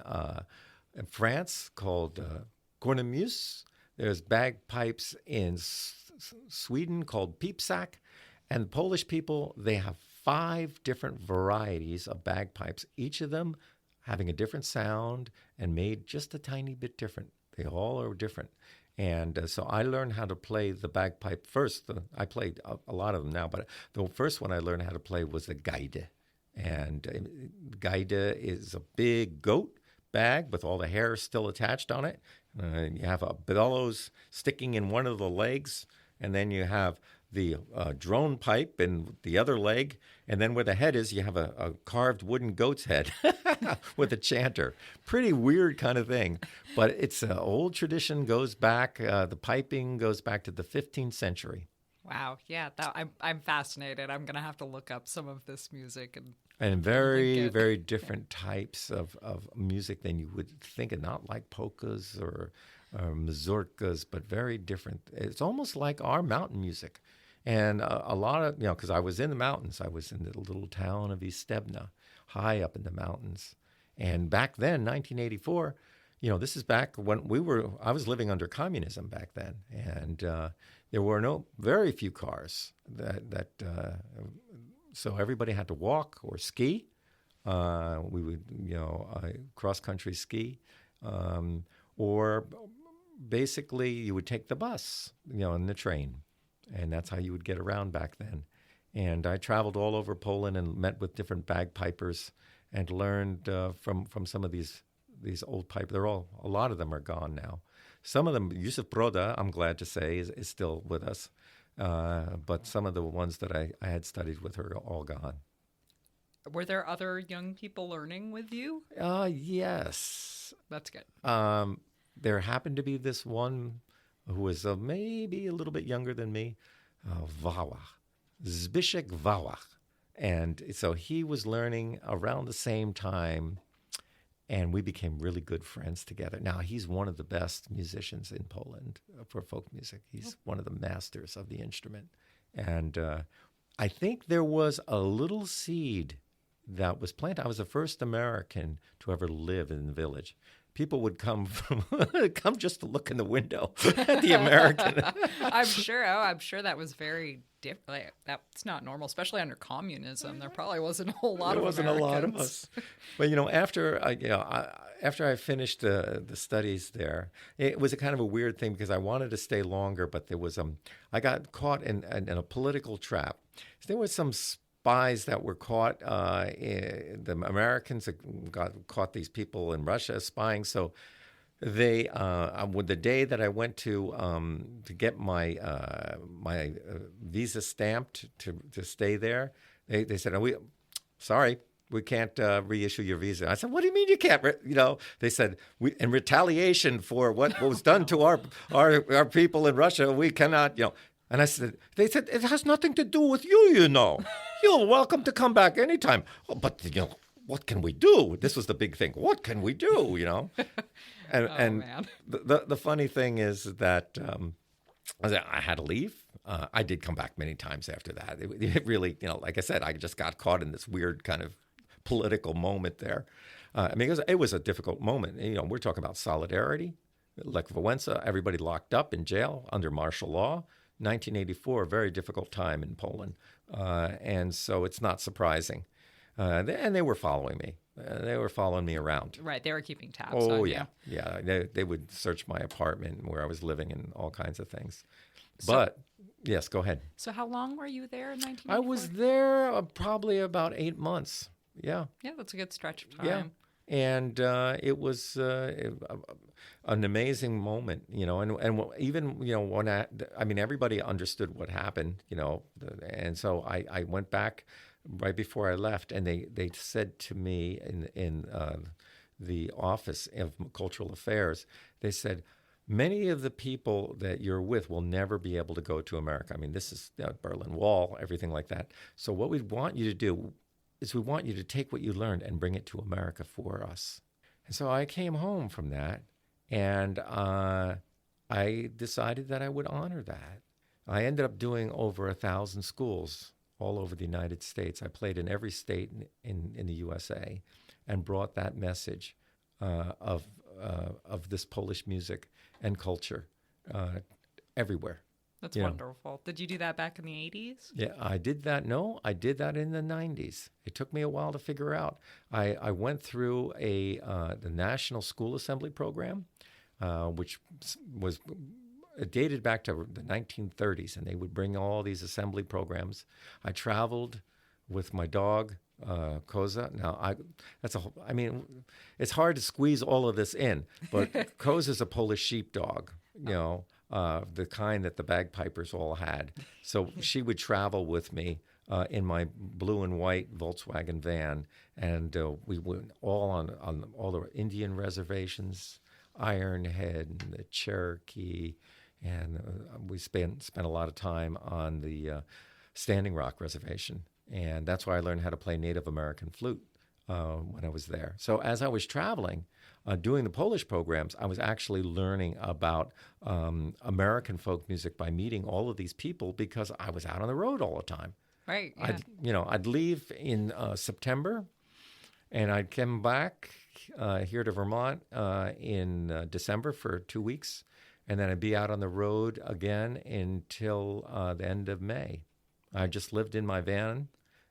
France called cornemuse. There's bagpipes in Sweden called piepsack. And Polish people, they have 5 different varieties of bagpipes, each of them having a different sound and made just a tiny bit different. They all are different. And so I learned how to play the bagpipe first. I played a lot of them now, but the first one I learned how to play was the gaide. And gaide is a big goat bag with all the hair still attached on it. You have a bellows sticking in one of the legs, and then you have the drone pipe in the other leg, and then where the head is, you have a carved wooden goat's head with a chanter. Pretty weird kind of thing, but it's an old tradition, goes back, the piping goes back to the 15th century. Wow, yeah, I'm fascinated. I'm going to have to look up some of this music. And very, very different types of music than you would think, and not like polkas or mazurkas, but very different. It's almost like our mountain music. And a lot of, because I was in the mountains. I was in the little town of Istebna, high up in the mountains. And back then, 1984, this is back when I was living under communism back then. And there were very few cars so everybody had to walk or ski. We would, cross-country ski. Or basically you would take the bus, and the train. And that's how you would get around back then. And I traveled all over Poland and met with different bagpipers and learned from some of these old pipers. A lot of them are gone now. Some of them, Yusuf Broda, I'm glad to say, is still with us. But some of the ones that I had studied with are all gone. Were there other young people learning with you? Yes. That's good. There happened to be this one who was maybe a little bit younger than me, Zbyszek Wałach. And so he was learning around the same time, and we became really good friends together. Now, he's one of the best musicians in Poland for folk music. He's one of the masters of the instrument. And I think there was a little seed that was planted. I was the first American to ever live in the village. People would come just to look in the window at the American. I'm sure that was very different. Like, that's not normal, especially under communism. There probably wasn't a whole lot of Americans. There wasn't a lot of us. But after I finished the studies there, it was a kind of a weird thing because I wanted to stay longer, but there was I got caught in a political trap. There was some spies that were caught. The Americans caught these people in Russia spying. So they, with the day that I went to get my visa stamped to stay there, they said, sorry, we can't reissue your visa. I said, what do you mean you can't? They said, in retaliation for what was done to our people in Russia, we cannot. And they said, it has nothing to do with you, You're welcome to come back anytime. Oh, but, what can we do? This was the big thing. What can we do, And, man. The funny thing is that I had to leave. I did come back many times after that. It really, like I said, I just got caught in this weird kind of political moment there. It was a difficult moment. We're talking about solidarity. Lech Wałęsa, everybody locked up in jail under martial law. 1984, a very difficult time in Poland. And so it's not surprising. And they were following me. They were following me around. Right. They were keeping tabs Oh, on yeah. you. Yeah. They would search my apartment where I was living and all kinds of things. So, But, yes, go ahead. so how long were you there in I 1994? was there probably about 8 months. Yeah. Yeah, that's a good stretch of time. Yeah. And it was an amazing moment, and even, when I mean, everybody understood what happened, and so I went back right before I left, and they said to me in the Office of Cultural Affairs, they said, many of the people that you're with will never be able to go to America. I mean, this is Berlin Wall, everything like that. So what we want you to do is we want you to take what you learned and bring it to America for us. And so I came home from that, and I decided that I would honor that. I ended up doing over 1,000 schools all over the United States. I played in every state in the USA and brought that message of this Polish music and culture everywhere. That's wonderful. Did you do that back in the 80s? Yeah, I did that. No, I did that in the 90s. It took me a while to figure out. I went through the National School Assembly Program, which was dated back to the 1930s, and they would bring all these assembly programs. I traveled with my dog, Koza. Now, it's hard to squeeze all of this in, but Koza's a Polish sheepdog, the kind that the bagpipers all had. So she would travel with me in my blue and white Volkswagen van, and we went all on all the Indian reservations, Ironhead, and the Cherokee, and we spent a lot of time on the Standing Rock Reservation, and that's where I learned how to play Native American flute when I was there. So as I was traveling, doing the Polish programs, I was actually learning about American folk music by meeting all of these people because I was out on the road all the time. Right. Yeah. I'd leave in September, and I'd come back here to Vermont in December for 2 weeks, and then I'd be out on the road again until the end of May. I just lived in my van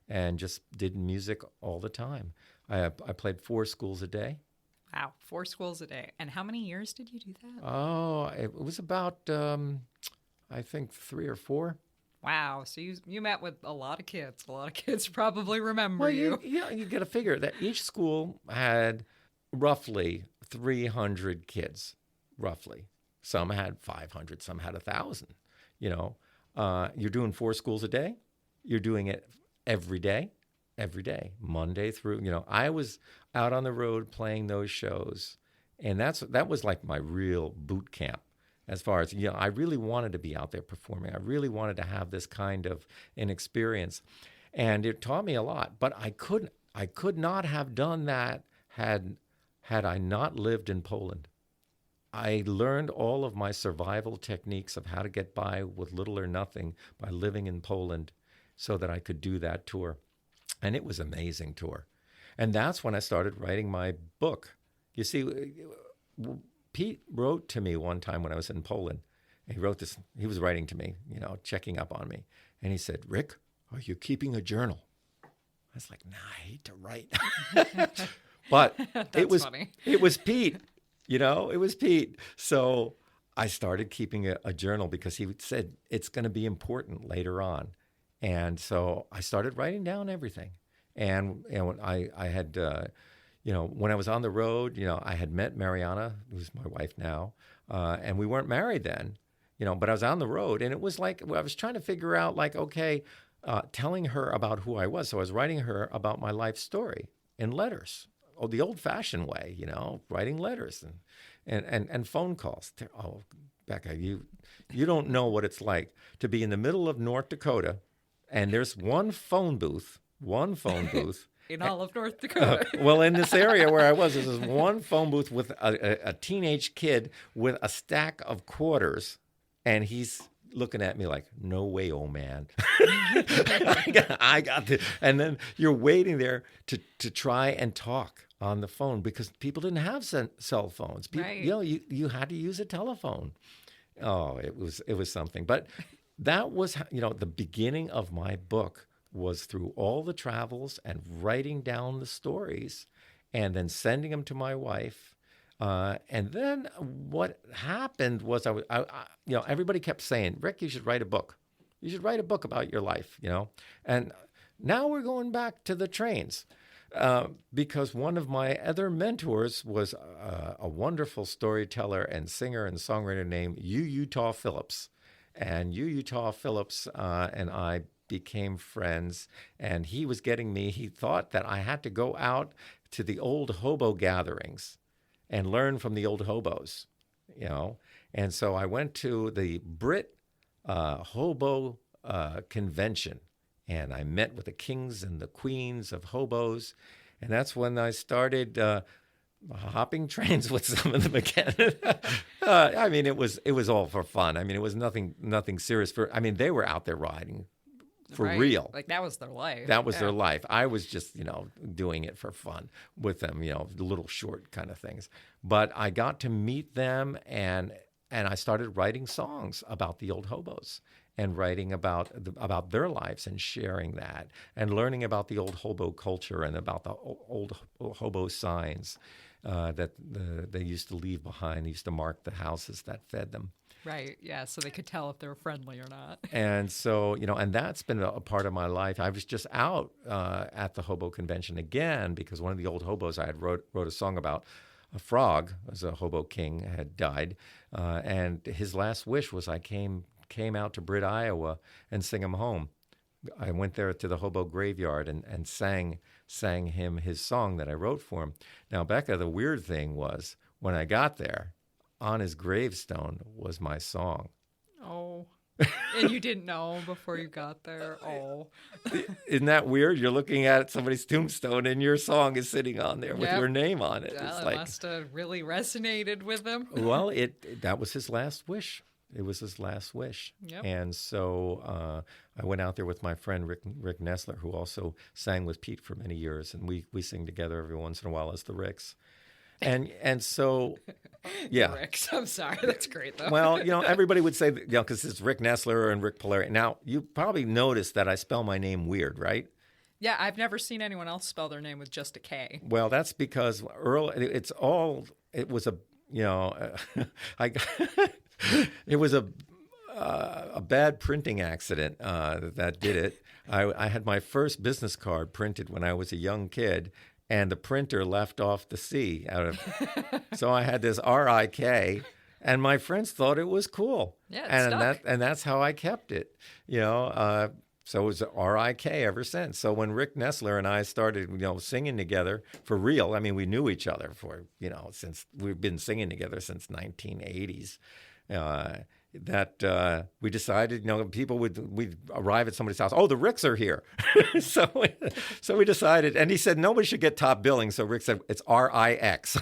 and just did music all the time. I played 4 schools a day. Wow, 4 schools a day. And how many years did you do that? Oh, it was about, I think, 3 or 4. Wow, so you met with a lot of kids. A lot of kids probably remember you got to figure that each school had roughly 300 kids, roughly. Some had 500, some had 1,000. You're doing 4 schools a day. You're doing it every day, Monday through. I was out on the road playing those shows, and that was like my real boot camp. As far as, I really wanted to be out there performing. I really wanted to have this kind of an experience, and it taught me a lot. But I could not have done that had I not lived in Poland. I learned all of my survival techniques of how to get by with little or nothing by living in Poland so that I could do that tour. And it was an amazing tour. And that's when I started writing my book. You see, Pete wrote to me one time when I was in Poland. He wrote this, he was writing to me, checking up on me. And he said, "Rick, are you keeping a journal?" I was like, "Nah, I hate to write." But it was funny. It was Pete. It was Pete. So I started keeping a journal because he said it's going to be important later on. And so I started writing down everything. And I had, when I was on the road, I had met Mariana, who's my wife now, and we weren't married then, but I was on the road. And it was like, I was trying to figure out, telling her about who I was. So I was writing her about my life story in letters. Oh, the old-fashioned way, writing letters and phone calls. Oh, Becca, you don't know what it's like to be in the middle of North Dakota, and there's one phone booth in all of North Dakota. Well, in this area where I was, there's this one phone booth with a teenage kid with a stack of quarters, and he's looking at me like, "No way, old man." I got this. And then you're waiting there to try and talk on the phone because people didn't have cell phones. People, right. You had to use a telephone. Oh, it was something. But that was, the beginning of my book was through all the travels and writing down the stories and then sending them to my wife. And then what happened was everybody kept saying, Rick, you should write a book. You should write a book about your life, And now we're going back to the trains. Because one of my other mentors was a wonderful storyteller and singer and songwriter named Utah Phillips. And Utah Phillips and I became friends, and he thought that I had to go out to the old hobo gatherings and learn from the old hobos, And so I went to the Brit Hobo Convention, and I met with the kings and the queens of hobos, and that's when I started hopping trains with some of them again. I mean, it was all for fun. I mean, it was nothing serious. They were out there riding for real. Like that was their life. That was their life. I was just, doing it for fun with them, little short kind of things. But I got to meet them, and I started writing songs about the old hobos and writing about their lives and sharing that and learning about the old hobo culture and about the old hobo signs that they used to leave behind. They used to mark the houses that fed them. Right, yeah, so they could tell if they were friendly or not. And so, and that's been a part of my life. I was just out at the hobo convention again because one of the old hobos I had wrote a song about, a frog, as a hobo king, had died. And his last wish was I came out to Britt, Iowa, and sing him home. I went there to the hobo graveyard and sang him his song that I wrote for him. Now, Becca, the weird thing was when I got there, on his gravestone was my song. Oh, and you didn't know before you got there? Oh. Isn't that weird? You're looking at somebody's tombstone and your song is sitting on there with your name on it. Well, it must have really resonated with him. Well, that was his last wish. It was his last wish. Yep. And so I went out there with my friend Rick Nessler, who also sang with Pete for many years, and we sing together every once in a while as the Ricks. And so, yeah. Ricks, I'm sorry. That's great, though. Well, everybody would say, because it's Rick Nessler and Rik Palieri. Now, you probably noticed that I spell my name weird, right? Yeah, I've never seen anyone else spell their name with just a K. Well, that's because it was a it was a bad printing accident that did it. I had my first business card printed when I was a young kid, and the printer left off the C so I had this R-I-K, and my friends thought it was cool. Yeah, and that's how I kept it. So it was R-I-K ever since. So when Rick Nessler and I started, singing together for real, we knew each other for, since we've been singing together since 1980s. That we decided, we'd arrive at somebody's house. Oh, the Ricks are here. so we decided, and he said nobody should get top billing. So Rick said it's R-I-X.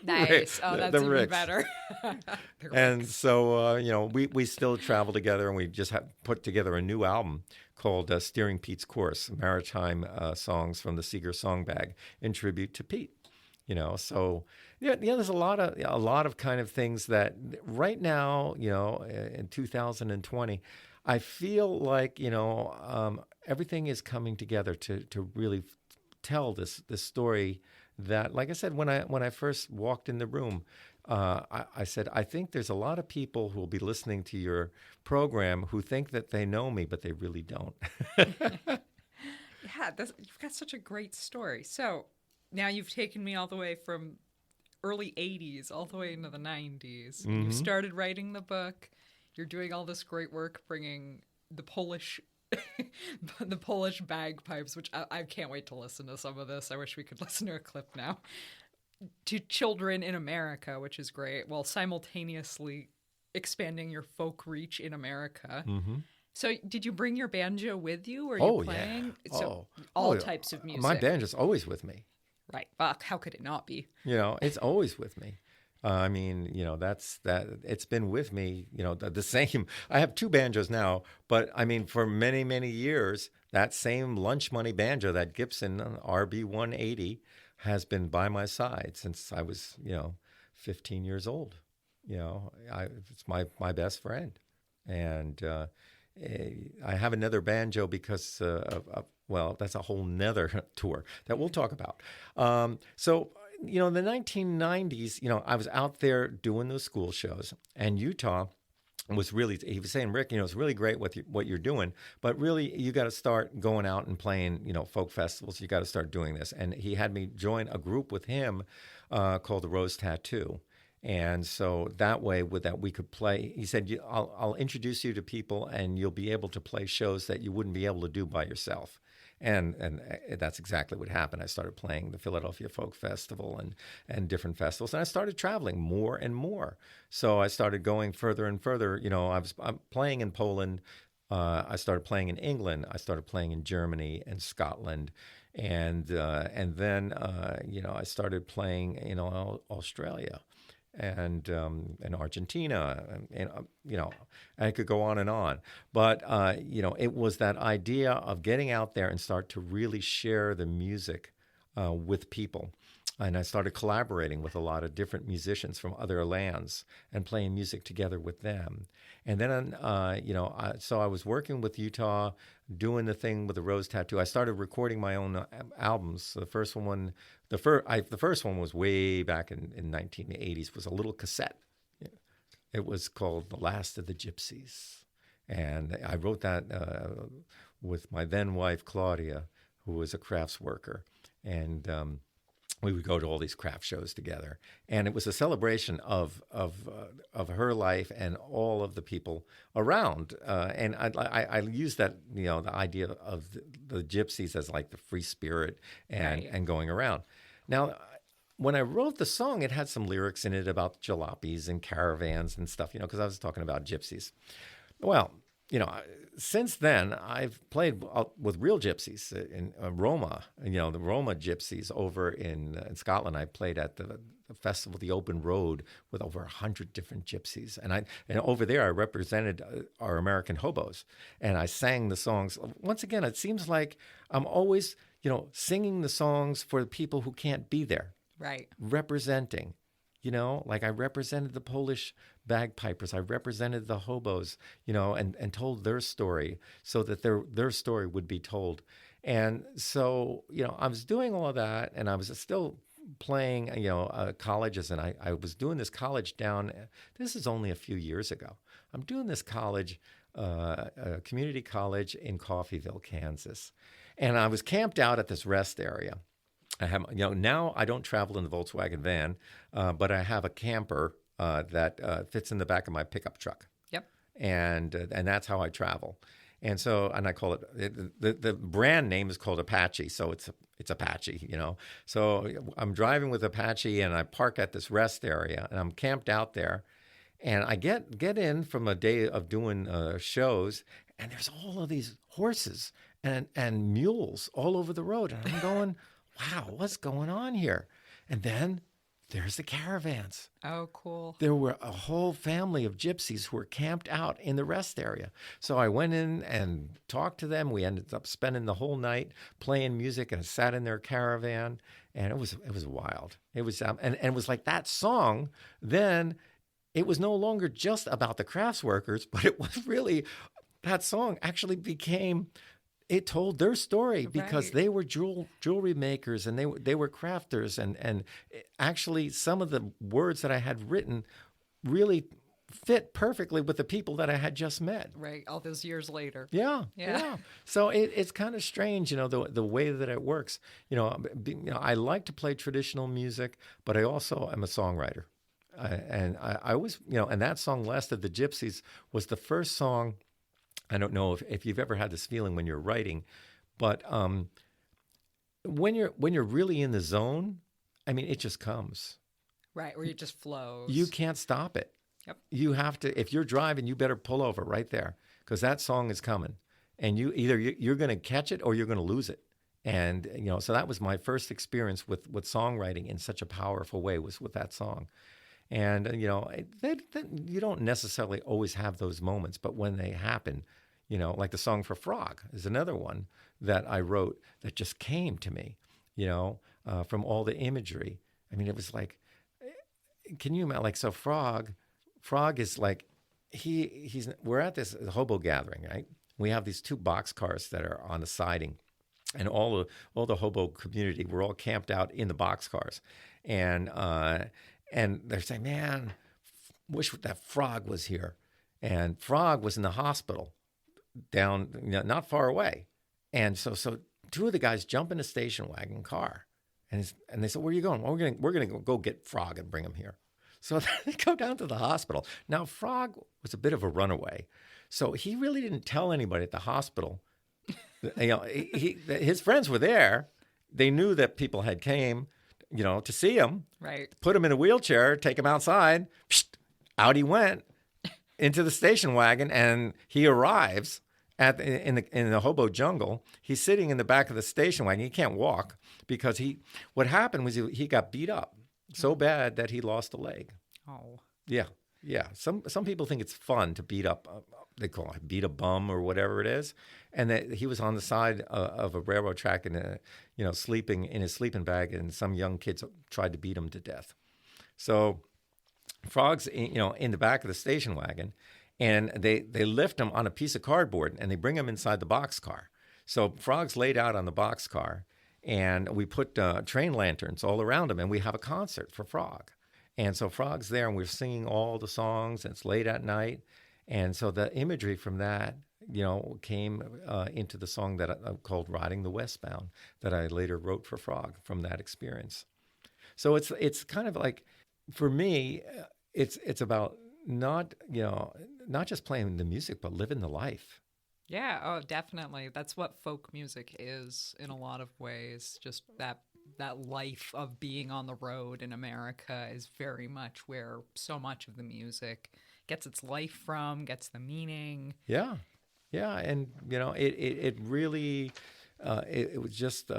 Nice. Oh, that's even Ricks. Better. And so, we still travel together, and we just put together a new album called Steering Pete's Course, maritime songs from the Seeger Song Bag in tribute to Pete. So there's a lot of kind of things that right now, in 2020, I feel like everything is coming together to really tell this story that, like I said, when I first walked in the room, I said, I think there's a lot of people who will be listening to your program who think that they know me, but they really don't. Yeah, you've got such a great story. So now you've taken me all the way from early 80s all the way into the 90s. Mm-hmm. You started writing the book. You're doing all this great work bringing the Polish bagpipes, which I can't wait to listen to some of this. I wish we could listen to a clip now. To children in America, which is great, while simultaneously expanding your folk reach in America. Mm-hmm. So did you bring your banjo with you? Or are you playing? Yeah. So all types of music. My banjo's always with me. Right. Fuck, how could it not be? It's always with me. It's been with me, the same. I have two banjos now, but for many, many years, that same lunch money banjo, that Gibson RB 180, has been by my side since I was, 15 years old. It's my best friend. And I have another banjo because well, that's a whole nother tour that we'll talk about. So, in the 1990s, I was out there doing those school shows, and Utah was really, he was saying, Rick, it's really great what you're doing, but really you got to start going out and playing, folk festivals. You got to start doing this. And he had me join a group with him called the Rose Tattoo. And so that way, with that, we could play. He said, I'll introduce you to people, and you'll be able to play shows that you wouldn't be able to do by yourself. And that's exactly what happened. I started playing the Philadelphia Folk Festival and different festivals, and I started traveling more and more. So I started going further and further. I'm playing in Poland. I started playing in England. I started playing in Germany and Scotland, and then I started playing in Australia and Argentina, and I could go on and on. But it was that idea of getting out there and start to really share the music with people. And I started collaborating with a lot of different musicians from other lands and playing music together with them. And then, so I was working with Utah, doing the thing with the Rose Tattoo. I started recording my own albums. The first one was way back in 1980s. Was a little cassette. It was called "The Last of the Gypsies," and I wrote that with my then wife Claudia, who was a crafts worker, and we would go to all these craft shows together, and it was a celebration of her life and all of the people around. And I use that, the idea of the gypsies as like the free spirit and going around. Now, when I wrote the song, it had some lyrics in it about jalopies and caravans and stuff, because I was talking about gypsies. Well, since then, I've played with real gypsies in Roma, the Roma gypsies over in Scotland. I played at the festival, the Open Road, with over 100 different gypsies. And over there, I represented our American hobos. And I sang the songs. Once again, it seems like I'm always, singing the songs for the people who can't be there. Right. Representing. Like I represented the Polish bagpipers, I represented the hobos, and told their story so that their story would be told. And so, I was doing all of that, and I was still playing, colleges, and I was doing this college down. This is only a few years ago. I'm doing this college, a community college in Coffeyville, Kansas, and I was camped out at this rest area. I have, now I don't travel in the Volkswagen van, but I have a camper that fits in the back of my pickup truck. Yep. And that's how I travel. And so, and I call it, the brand name is called Apache. So it's Apache, So I'm driving with Apache, and I park at this rest area, and I'm camped out there. And I get in from a day of doing shows, and there's all of these horses and mules all over the road. And I'm going, wow, what's going on here? And then there's the caravans. Oh, cool. There were a whole family of gypsies who were camped out in the rest area. So I went in and talked to them. We ended up spending the whole night playing music, and sat in their caravan. And it was wild. It was and it was like that song. Then it was no longer just about the crafts workers, but it was really, that song actually became, it told their story, because they were jewelry makers, and they were crafters, and actually some of the words that I had written really fit perfectly with the people that I had just met. Right, all those years later. Yeah. So it's kind of strange, the way that it works. I like to play traditional music, but I also am a songwriter, and I always, and that song "Last of the Gypsies" was the first song. I don't know if you've ever had this feeling when you're writing, but when you're really in the zone, I mean, it just comes. Right, where it just flows. You can't stop it. Yep. You have to. If you're driving, you better pull over right there, because that song is coming, and you're going to catch it or you're going to lose it. And so that was my first experience with songwriting in such a powerful way, was with that song. And you don't necessarily always have those moments, but when they happen, like the song for Frog is another one that I wrote that just came to me, from all the imagery. I mean, it was like, can you imagine? Like, so Frog is like we're at this hobo gathering, right? We have these two boxcars that are on the siding, and all the hobo community, we're all camped out in the boxcars, and they're saying, "Man, wish that Frog was here," and Frog was in the hospital down, not far away, and so two of the guys jump in a station wagon car, and they said, "Where are you going?" "Well, we're gonna go get Frog and bring him here." So they go down to the hospital. Now, Frog was a bit of a runaway, so he really didn't tell anybody at the hospital. His friends were there. They knew that people had came, to see him. Right. Put him in a wheelchair, take him outside. Out he went into the station wagon, and he arrives in the hobo jungle. He's sitting in the back of the station wagon. He can't walk because what happened was he got beat up so bad that he lost a leg. Oh. Yeah. Yeah. Some people think it's fun to beat up, they call it beat a bum or whatever it is. And that he was on the side of a railroad track and, sleeping in his sleeping bag, and some young kids tried to beat him to death. So Frog's, in the back of the station wagon, and they lift him on a piece of cardboard and they bring him inside the boxcar. So Frog's laid out on the boxcar, and we put train lanterns all around him, and we have a concert for Frog. And so Frog's there, and we're singing all the songs, and it's late at night. And so the imagery from that, came into the song that I called Riding the Westbound, that I later wrote for Frog from that experience. So it's kind of like, for me, it's about not just playing the music, but living the life. Yeah, oh, definitely. That's what folk music is in a lot of ways. Just that life of being on the road in America is very much where so much of the music gets its life from, gets the meaning. Yeah. Yeah. And, it really, it was just,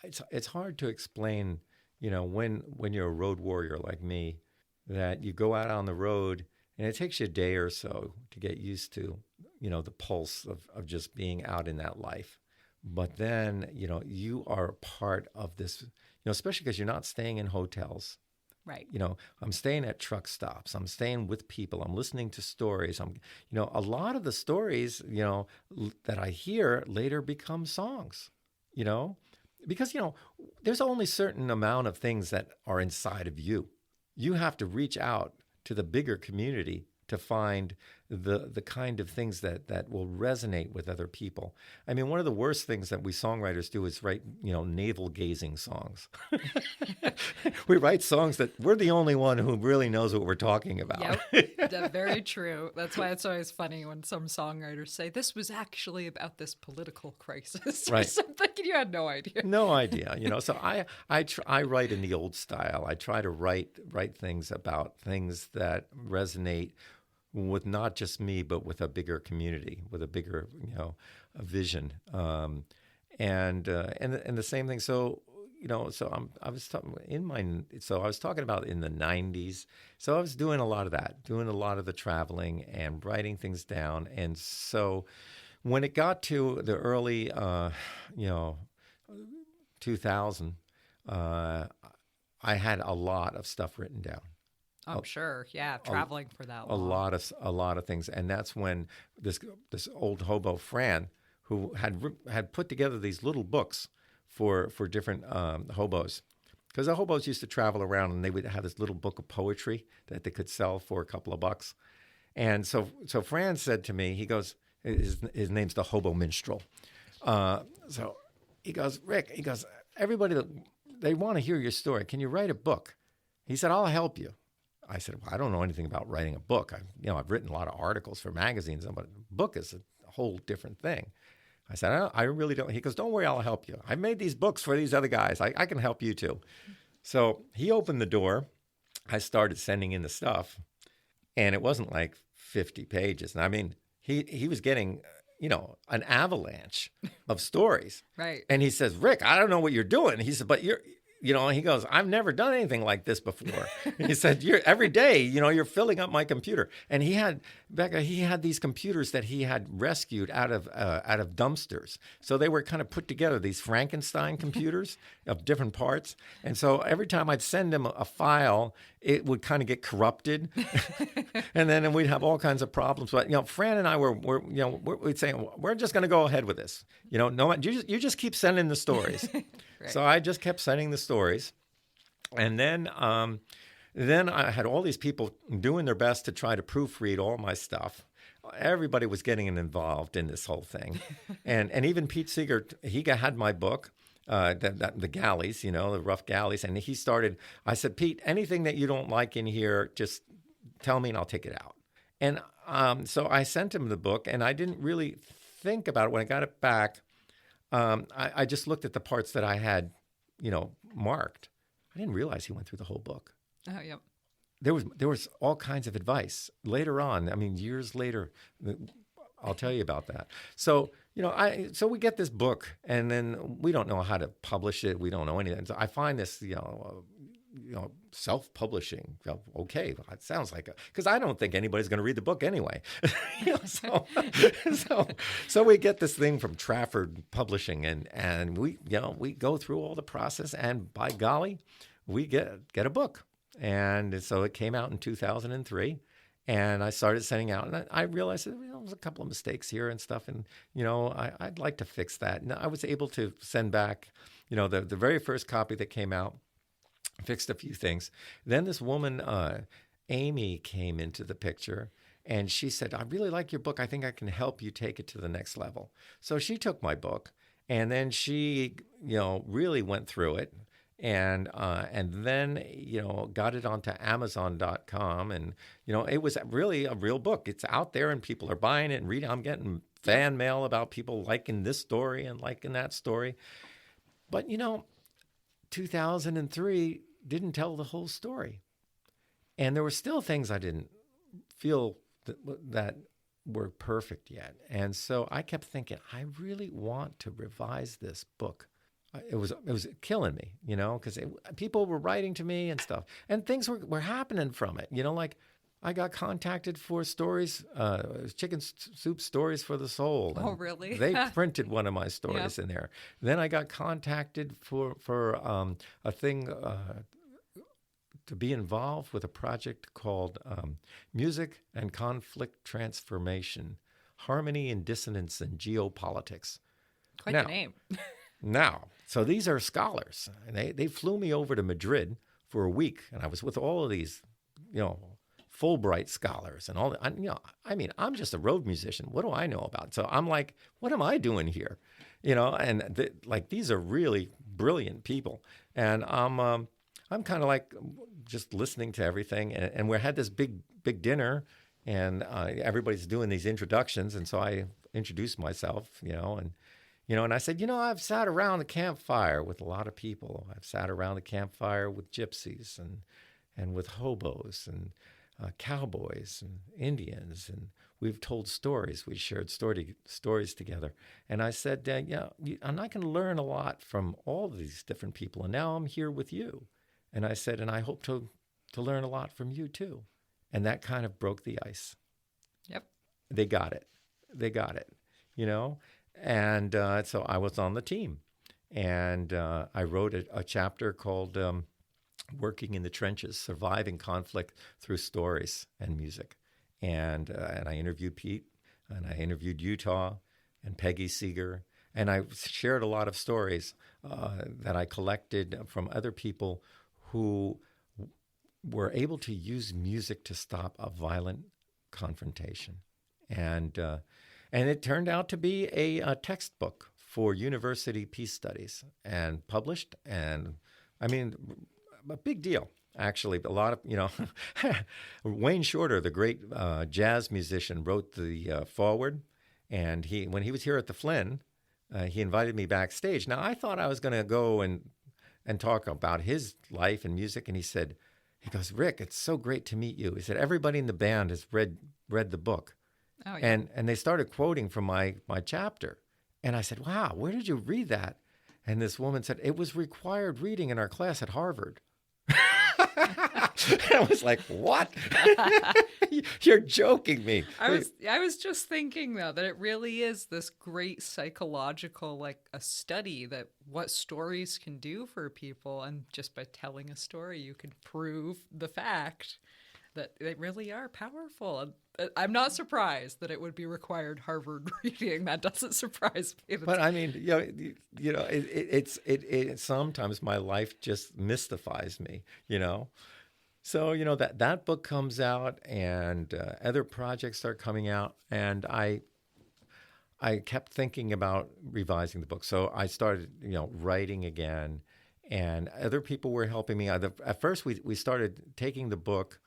it's hard to explain, when you're a road warrior like me, that you go out on the road and it takes you a day or so to get used to, the pulse of just being out in that life. But then, you are a part of this, especially because you're not staying in hotels. Right. I'm staying at truck stops. I'm staying with people. I'm listening to stories. A lot of the stories, that I hear later become songs, because, there's only a certain amount of things that are inside of you. You have to reach out to the bigger community to find the kind of things that will resonate with other people. I mean, one of the worst things that we songwriters do is write, navel-gazing songs. We write songs that we're the only one who really knows what we're talking about. Yep, very true. That's why it's always funny when some songwriters say, this was actually about this political crisis or something, and you had no idea. No idea, So I write in the old style. I try to write things about things that resonate with not just me, but with a bigger community, with a bigger, a vision, and the same thing. So, I was talking about in the 90s. So I was doing a lot of that, doing a lot of the traveling and writing things down. And so when it got to the early, 2000, I had a lot of stuff written down. I'm sure. Yeah. Traveling for that long. A lot of things. And that's when this old hobo, Fran, who had put together these little books for different hobos. Because the hobos used to travel around and they would have this little book of poetry that they could sell for a couple of bucks. And so Fran said to me, he goes, his name's the Hobo Minstrel. So he goes, Rick, everybody, they want to hear your story. Can you write a book? He said, I'll help you. I said, well, I don't know anything about writing a book. I've written a lot of articles for magazines, but a book is a whole different thing. I said, I really don't. He goes, don't worry, I'll help you. I made these books for these other guys. I can help you too. So he opened the door. I started sending in the stuff, and it wasn't like 50 pages. And I mean, he was getting, an avalanche of stories. Right. And he says, Rick, I don't know what you're doing. He said, but you're... he goes, I've never done anything like this before. He said, every day, you're filling up my computer. And he had Becca, he had these computers that he had rescued out of dumpsters. So they were kind of put together, these Frankenstein computers of different parts. And so every time I'd send him a file, it would kind of get corrupted, and then we'd have all kinds of problems. But Fran and I we'd say we're just going to go ahead with this. No, you just keep sending the stories. Right. So I just kept sending the stories, and then I had all these people doing their best to try to proofread all my stuff. Everybody was getting involved in this whole thing. And even Pete Seeger, he had my book, the galleys, the rough galleys. And he started, I said, Pete, anything that you don't like in here, just tell me and I'll take it out. And so I sent him the book, and I didn't really think about it. When I got it back, I just looked at the parts that I had, marked. I didn't realize he went through the whole book. Oh, yep. There was all kinds of advice later on. I mean, years later, I'll tell you about that. So so we get this book, and then we don't know how to publish it. We don't know anything. So I find this, self-publishing. Okay, that sounds like because I don't think anybody's going to read the book anyway. So we get this thing from Trafford Publishing, and we go through all the process, and by golly, we get a book. And so it came out in 2003, and I started sending out, and I realized there was a couple of mistakes here and stuff, and I'd like to fix that. And I was able to send back, the very first copy that came out, fixed a few things. Then this woman, Amy, came into the picture, and she said, I really like your book. I think I can help you take it to the next level. So she took my book, and then she, really went through it. And then, got it onto Amazon.com. And, it was really a real book. It's out there and people are buying it and reading. I'm getting fan mail about people liking this story and liking that story. But, 2003 didn't tell the whole story. And there were still things I didn't feel that were perfect yet. And so I kept thinking, I really want to revise this book. It was killing me, because people were writing to me and stuff, and things were happening from it. Like I got contacted for stories, chicken soup stories for the soul. Oh, really? They printed one of my stories in there. Then I got contacted for a thing to be involved with a project called Music and Conflict Transformation, Harmony and Dissonance in Geopolitics. Quite the name. Now, so these are scholars, and they flew me over to Madrid for a week, and I was with all of these, Fulbright scholars and all that. I'm just a road musician. What do I know about? So I'm like, what am I doing here? And these are really brilliant people, and I'm kind of like just listening to everything, and we had this big dinner, and everybody's doing these introductions, and so I introduced myself, and I said, I've sat around the campfire with a lot of people. I've sat around the campfire with gypsies and with hobos and cowboys and Indians, and we've told stories. We shared stories together. And I said, and I can learn a lot from all of these different people. And now I'm here with you. And I said, and I hope to learn a lot from you too. And that kind of broke the ice. Yep. They got it. And so I was on the team, and I wrote a chapter called Working in the Trenches, Surviving Conflict Through Stories and Music. And I interviewed Pete, and I interviewed Utah and Peggy Seeger, and I shared a lot of stories that I collected from other people who were able to use music to stop a violent confrontation. And it turned out to be a textbook for university peace studies, and published. And I mean, a big deal, actually. A lot of, Wayne Shorter, the great jazz musician, wrote the foreword. And when he was here at the Flynn, he invited me backstage. Now, I thought I was going to go and talk about his life and music. And he goes, Rick, it's so great to meet you. He said, everybody in the band has read the book. Oh, yeah. And they started quoting from my chapter. And I said, wow, where did you read that? And this woman said, it was required reading in our class at Harvard. I was like, what? You're joking me. I was just thinking though that it really is this great psychological, like a study that what stories can do for people, and just by telling a story you can prove the fact that they really are powerful. And I'm not surprised that it would be required Harvard reading. That doesn't surprise me. But I mean, it sometimes my life just mystifies me, So, that book comes out, and other projects start coming out, and I kept thinking about revising the book. So I started, writing again, and other people were helping me. At first, we started taking the book,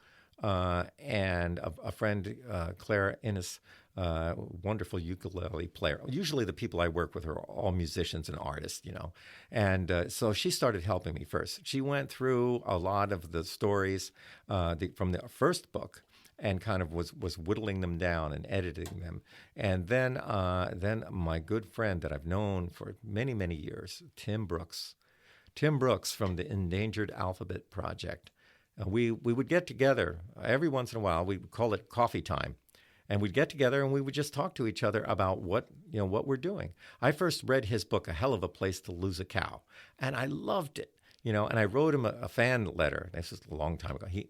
and a friend, Claire Innes, wonderful ukulele player. Usually the people I work with are all musicians and artists, And so she started helping me first. She went through a lot of the stories from the first book and kind of was whittling them down and editing them. And then my good friend that I've known for many, many years, Tim Brooks from the Endangered Alphabet Project. We would get together every once in a while. We would call it coffee time. And we'd get together and we would just talk to each other about what we're doing. I first read his book, A Hell of a Place to Lose a Cow, and I loved it. And I wrote him a fan letter. This was a long time ago. He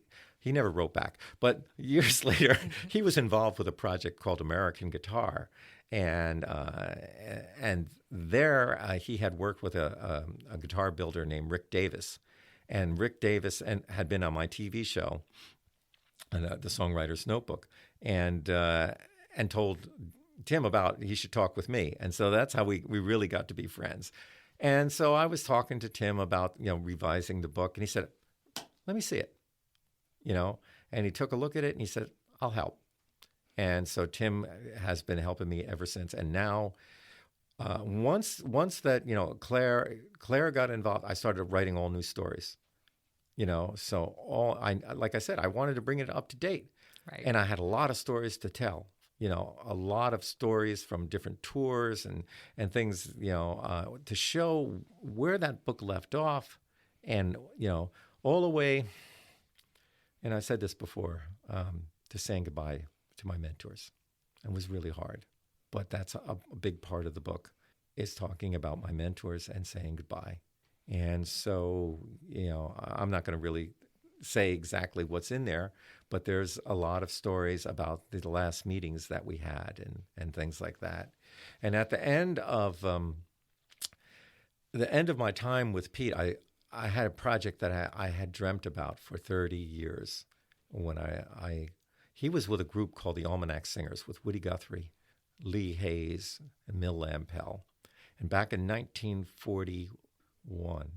never wrote back. But years later, he was involved with a project called American Guitar. And there he had worked with a guitar builder named Rick Davis. And Rick Davis had been on my TV show, The Songwriter's Notebook, and told Tim about he should talk with me. And so that's how we really got to be friends. And so I was talking to Tim about, revising the book, and he said, let me see it, and he took a look at it and he said, I'll help. And so Tim has been helping me ever since. And now, once that, Claire got involved, I started writing all new stories, so like I said, I wanted to bring it up to date. Right. And I had a lot of stories to tell, a lot of stories from different tours and things, to show where that book left off and, all the way. And I said this before, to saying goodbye to my mentors. It was really hard, but that's a big part of the book is talking about my mentors and saying goodbye. And so, I'm not going to really say exactly what's in there, but there's a lot of stories about the last meetings that we had and things like that. And at the end of my time with Pete, I had a project that I had dreamt about for 30 years when he was with a group called the Almanac Singers with Woody Guthrie, Lee Hayes, and Mill Lampell. And back in 1941,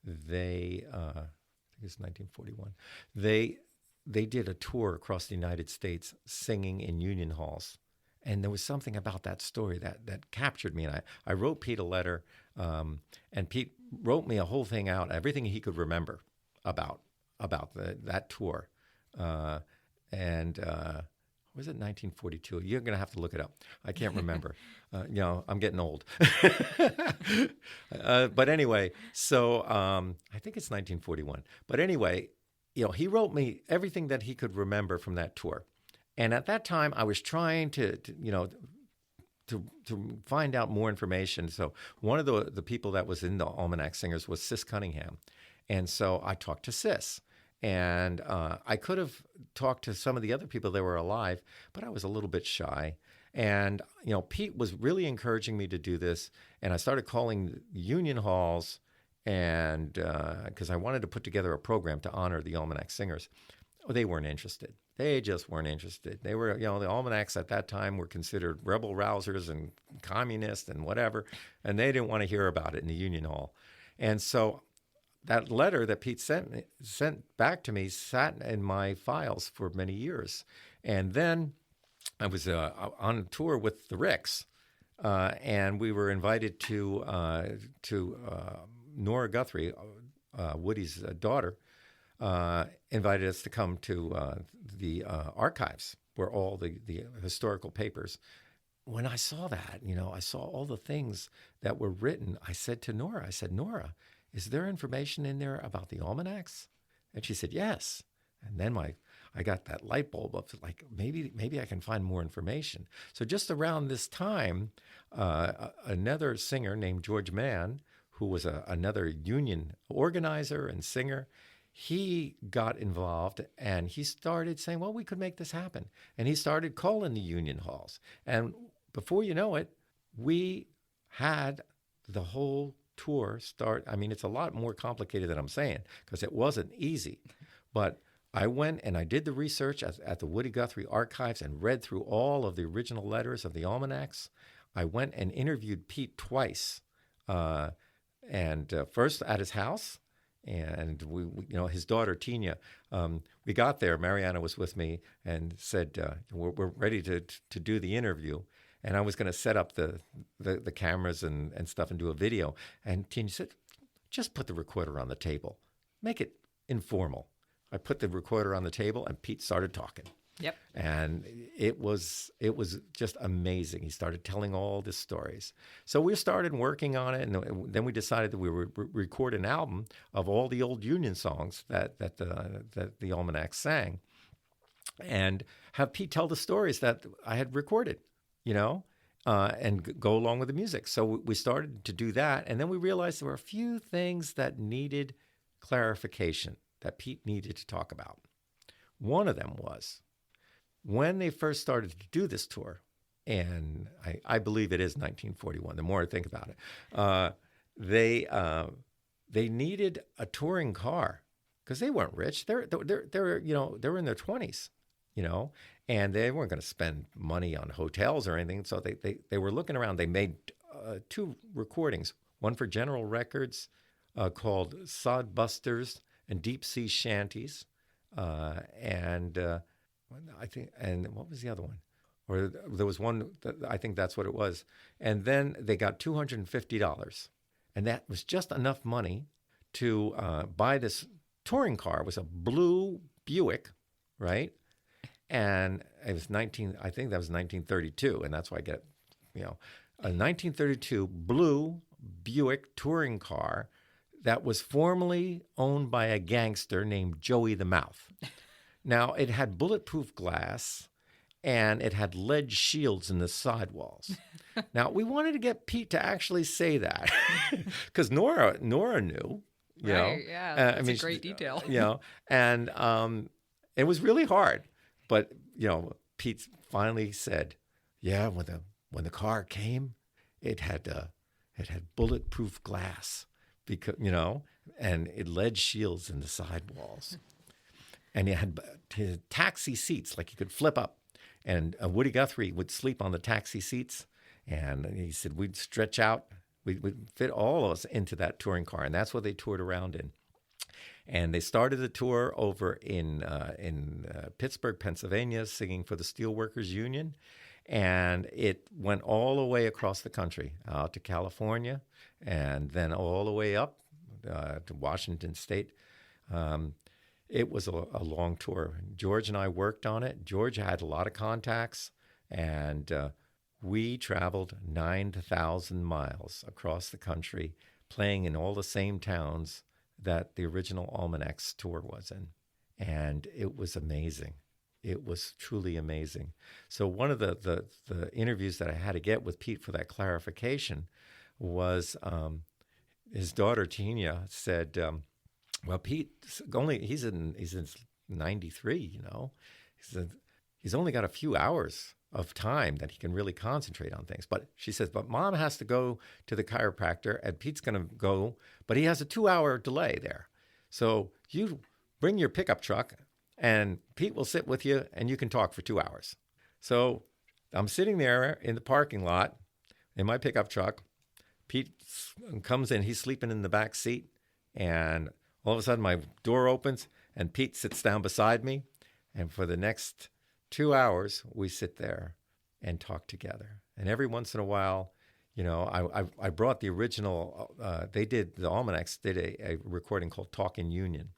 they, I think it's 1941, they did a tour across the United States singing in union halls. And there was something about that story that captured me. And I wrote Pete a letter, and Pete wrote me a whole thing out, everything he could remember about that tour. Was it 1942? You're going to have to look it up. I can't remember. I'm getting old. But anyway, so I think it's 1941. But anyway, he wrote me everything that he could remember from that tour. And at that time, I was trying to find out more information. So one of the people that was in the Almanac Singers was Sis Cunningham. And so I talked to Sis. And I could have talked to some of the other people that were alive, but I was a little bit shy. And, Pete was really encouraging me to do this. And I started calling union halls and because I wanted to put together a program to honor the Almanac Singers. Oh, they weren't interested. They just weren't interested. They were, the Almanacs at that time were considered rebel rousers and communists and whatever. And they didn't want to hear about it in the union hall. And so that letter that Pete sent back to me sat in my files for many years. And then I was on a tour with the Ricks, and we were invited to Nora Guthrie, Woody's daughter, invited us to come to the archives where all the historical papers. When I saw that, I saw all the things that were written. I said to Nora, Nora, is there information in there about the almanacs? And she said, yes. And then I got that light bulb of like, maybe I can find more information. So just around this time, another singer named George Mann, who was another union organizer and singer, he got involved and he started saying, well, we could make this happen. And he started calling the union halls. And before you know it, we had the whole tour start. I mean, it's a lot more complicated than I'm saying because it wasn't easy. But I went and I did the research at the Woody Guthrie archives and read through all of the original letters of the almanacs. I went and interviewed Pete twice, and first at his house, and we his daughter Tina. We got there. Mariana was with me and said, "We're ready to do the interview." And I was going to set up the cameras and stuff and do a video. And Tina said, "Just put the recorder on the table, make it informal." I put the recorder on the table, and Pete started talking. Yep. And it was just amazing. He started telling all the stories. So we started working on it, and then we decided that we would record an album of all the old Union songs that the Almanac sang, and have Pete tell the stories that I had recorded, and go along with the music. So we started to do that, and then we realized there were a few things that needed clarification that Pete needed to talk about. One of them was when they first started to do this tour, and I believe it is 1941. The more I think about it, they needed a touring car because they weren't rich. They're in their 20s, and they weren't going to spend money on hotels or anything. So they were looking around. They made 2 recordings, one for General Records called Sod Busters and Deep Sea Shanties, and what was the other one? Or there was one that I think that's what it was. And then they got $250, and that was just enough money to buy this touring car. It was a blue Buick, right? And it was I think that was 1932, and that's why I get, a 1932 blue Buick touring car that was formerly owned by a gangster named Joey the Mouth. Now, it had bulletproof glass, and it had lead shields in the sidewalls. Now, we wanted to get Pete to actually say that because Nora knew. Right, yeah, that's a great detail. And it was really hard. But, Pete finally said, yeah, when the car came, it had bulletproof glass. Because and it lead shields in the sidewalls, and he had taxi seats like you could flip up, and Woody Guthrie would sleep on the taxi seats, and he said we'd stretch out, we'd fit all of us into that touring car, and that's what they toured around in. And they started the tour over in Pittsburgh, Pennsylvania, singing for the Steelworkers Union, and it went all the way across the country, out to California, and then all the way up to Washington State. It was a long tour. George and I worked on it. George had a lot of contacts, and we traveled 9,000 miles across the country, playing in all the same towns that the original Almanac's tour was in. And it was amazing. It was truly amazing. So one of the interviews that I had to get with Pete for that clarification was his daughter Tina said, "Well, Pete he's in 93. He said he's only got a few hours of time that he can really concentrate on things." But she says, "But Mom has to go to the chiropractor, and Pete's going to go, but he has a 2-hour delay there. So you bring your pickup truck." And Pete will sit with you, and you can talk for 2 hours. So I'm sitting there in the parking lot in my pickup truck. Pete comes in. He's sleeping in the back seat. And all of a sudden, my door opens, and Pete sits down beside me. And for the next 2 hours, we sit there and talk together. And every once in a while, I brought the original. The Almanacs did a recording called Talkin' Union.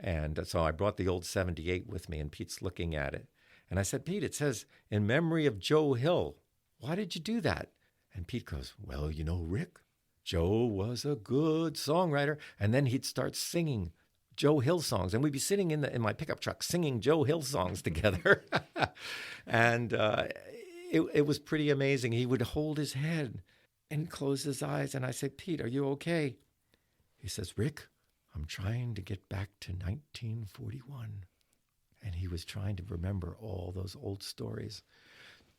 And so I brought the old 78 with me, and Pete's looking at it. And I said, "Pete, it says, in memory of Joe Hill. Why did you do that?" And Pete goes, "Well, Rick, Joe was a good songwriter." And then he'd start singing Joe Hill songs, and we'd be sitting in my pickup truck singing Joe Hill songs together. And it was pretty amazing. He would hold his head and close his eyes, and I say, Pete, are you okay? He says, Rick, I'm trying to get back to 1941. And he was trying to remember all those old stories.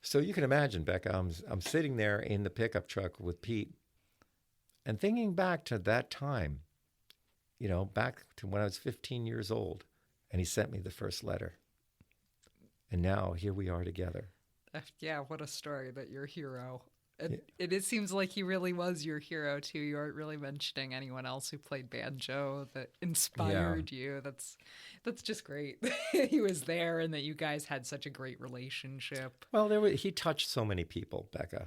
So you can imagine, Becca, I'm sitting there in the pickup truck with Pete and thinking back to that time, back to when I was 15 years old, and he sent me the first letter. And now here we are together. Yeah, what a story that your hero. It seems like he really was your hero, too. You aren't really mentioning anyone else who played banjo that inspired you. That's just great. He was there and that you guys had such a great relationship. Well, he touched so many people, Becca.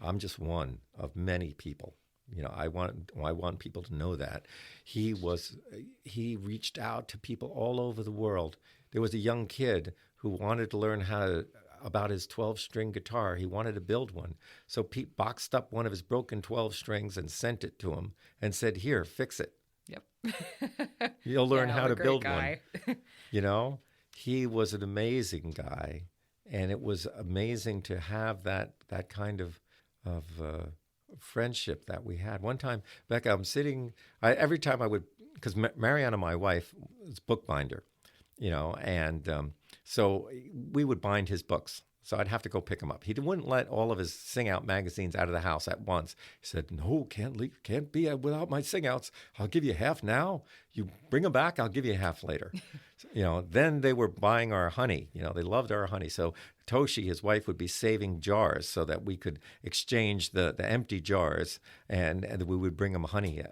I'm just one of many people. I want people to know that. He reached out to people all over the world. There was a young kid who wanted to learn about his 12-string guitar. He wanted to build one. So Pete boxed up one of his broken 12 strings and sent it to him and said, here, fix it. Yep. You'll learn how to build guy. one. He was an amazing guy. And it was amazing to have that kind of friendship that we had. One time, Becca, I'm sitting, every time I would, because Mariana, my wife, is bookbinder, and so we would bind his books. So I'd have to go pick him up. He wouldn't let all of his sing-out magazines out of the house at once. He said, no, can't be without my sing-outs. I'll give you half now. You bring them back, I'll give you half later. Then they were buying our honey. They loved our honey. So Toshi, his wife, would be saving jars so that we could exchange the empty jars and we would bring him honey,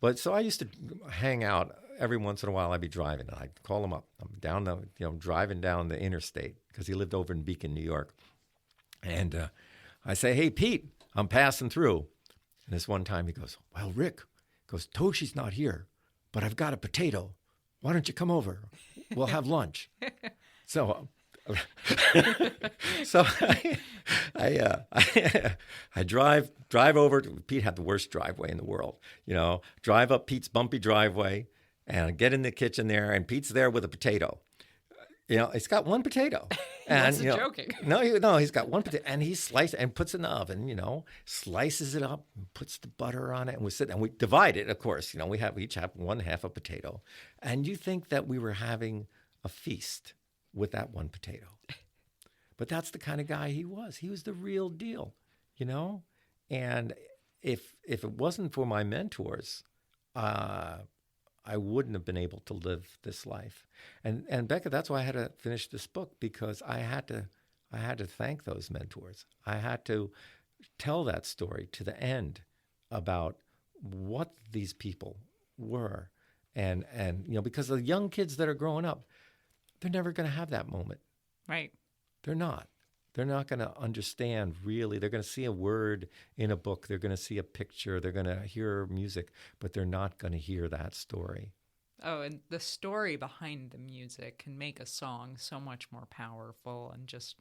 But so I used to hang out. Every once in a while, I'd be driving, and I'd call him up. I'm driving down the interstate because he lived over in Beacon, New York. And I say, hey, Pete, I'm passing through. And this one time he goes, well, Rick, Toshi's not here, but I've got a potato. Why don't you come over? We'll have lunch. So I drive over. Pete had the worst driveway in the world. Drive up Pete's bumpy driveway. And I get in the kitchen there, and Pete's there with a potato. He's got one potato. And joking. No, he's got one potato, and he slices and puts it in the oven. Slices it up, and puts the butter on it, and we divide it. Of course, we each have one half a potato, and you think that we were having a feast with that one potato, but that's the kind of guy he was. He was the real deal, And if it wasn't for my mentors, I wouldn't have been able to live this life. And Becca, that's why I had to finish this book, because I had to thank those mentors. I had to tell that story to the end about what these people were. And because the young kids that are growing up, they're never going to have that moment. Right. They're not. They're not going to understand really. They're going to see a word in a book. They're going to see a picture. They're going to hear music, but they're not going to hear that story. Oh, and the story behind the music can make a song so much more powerful and just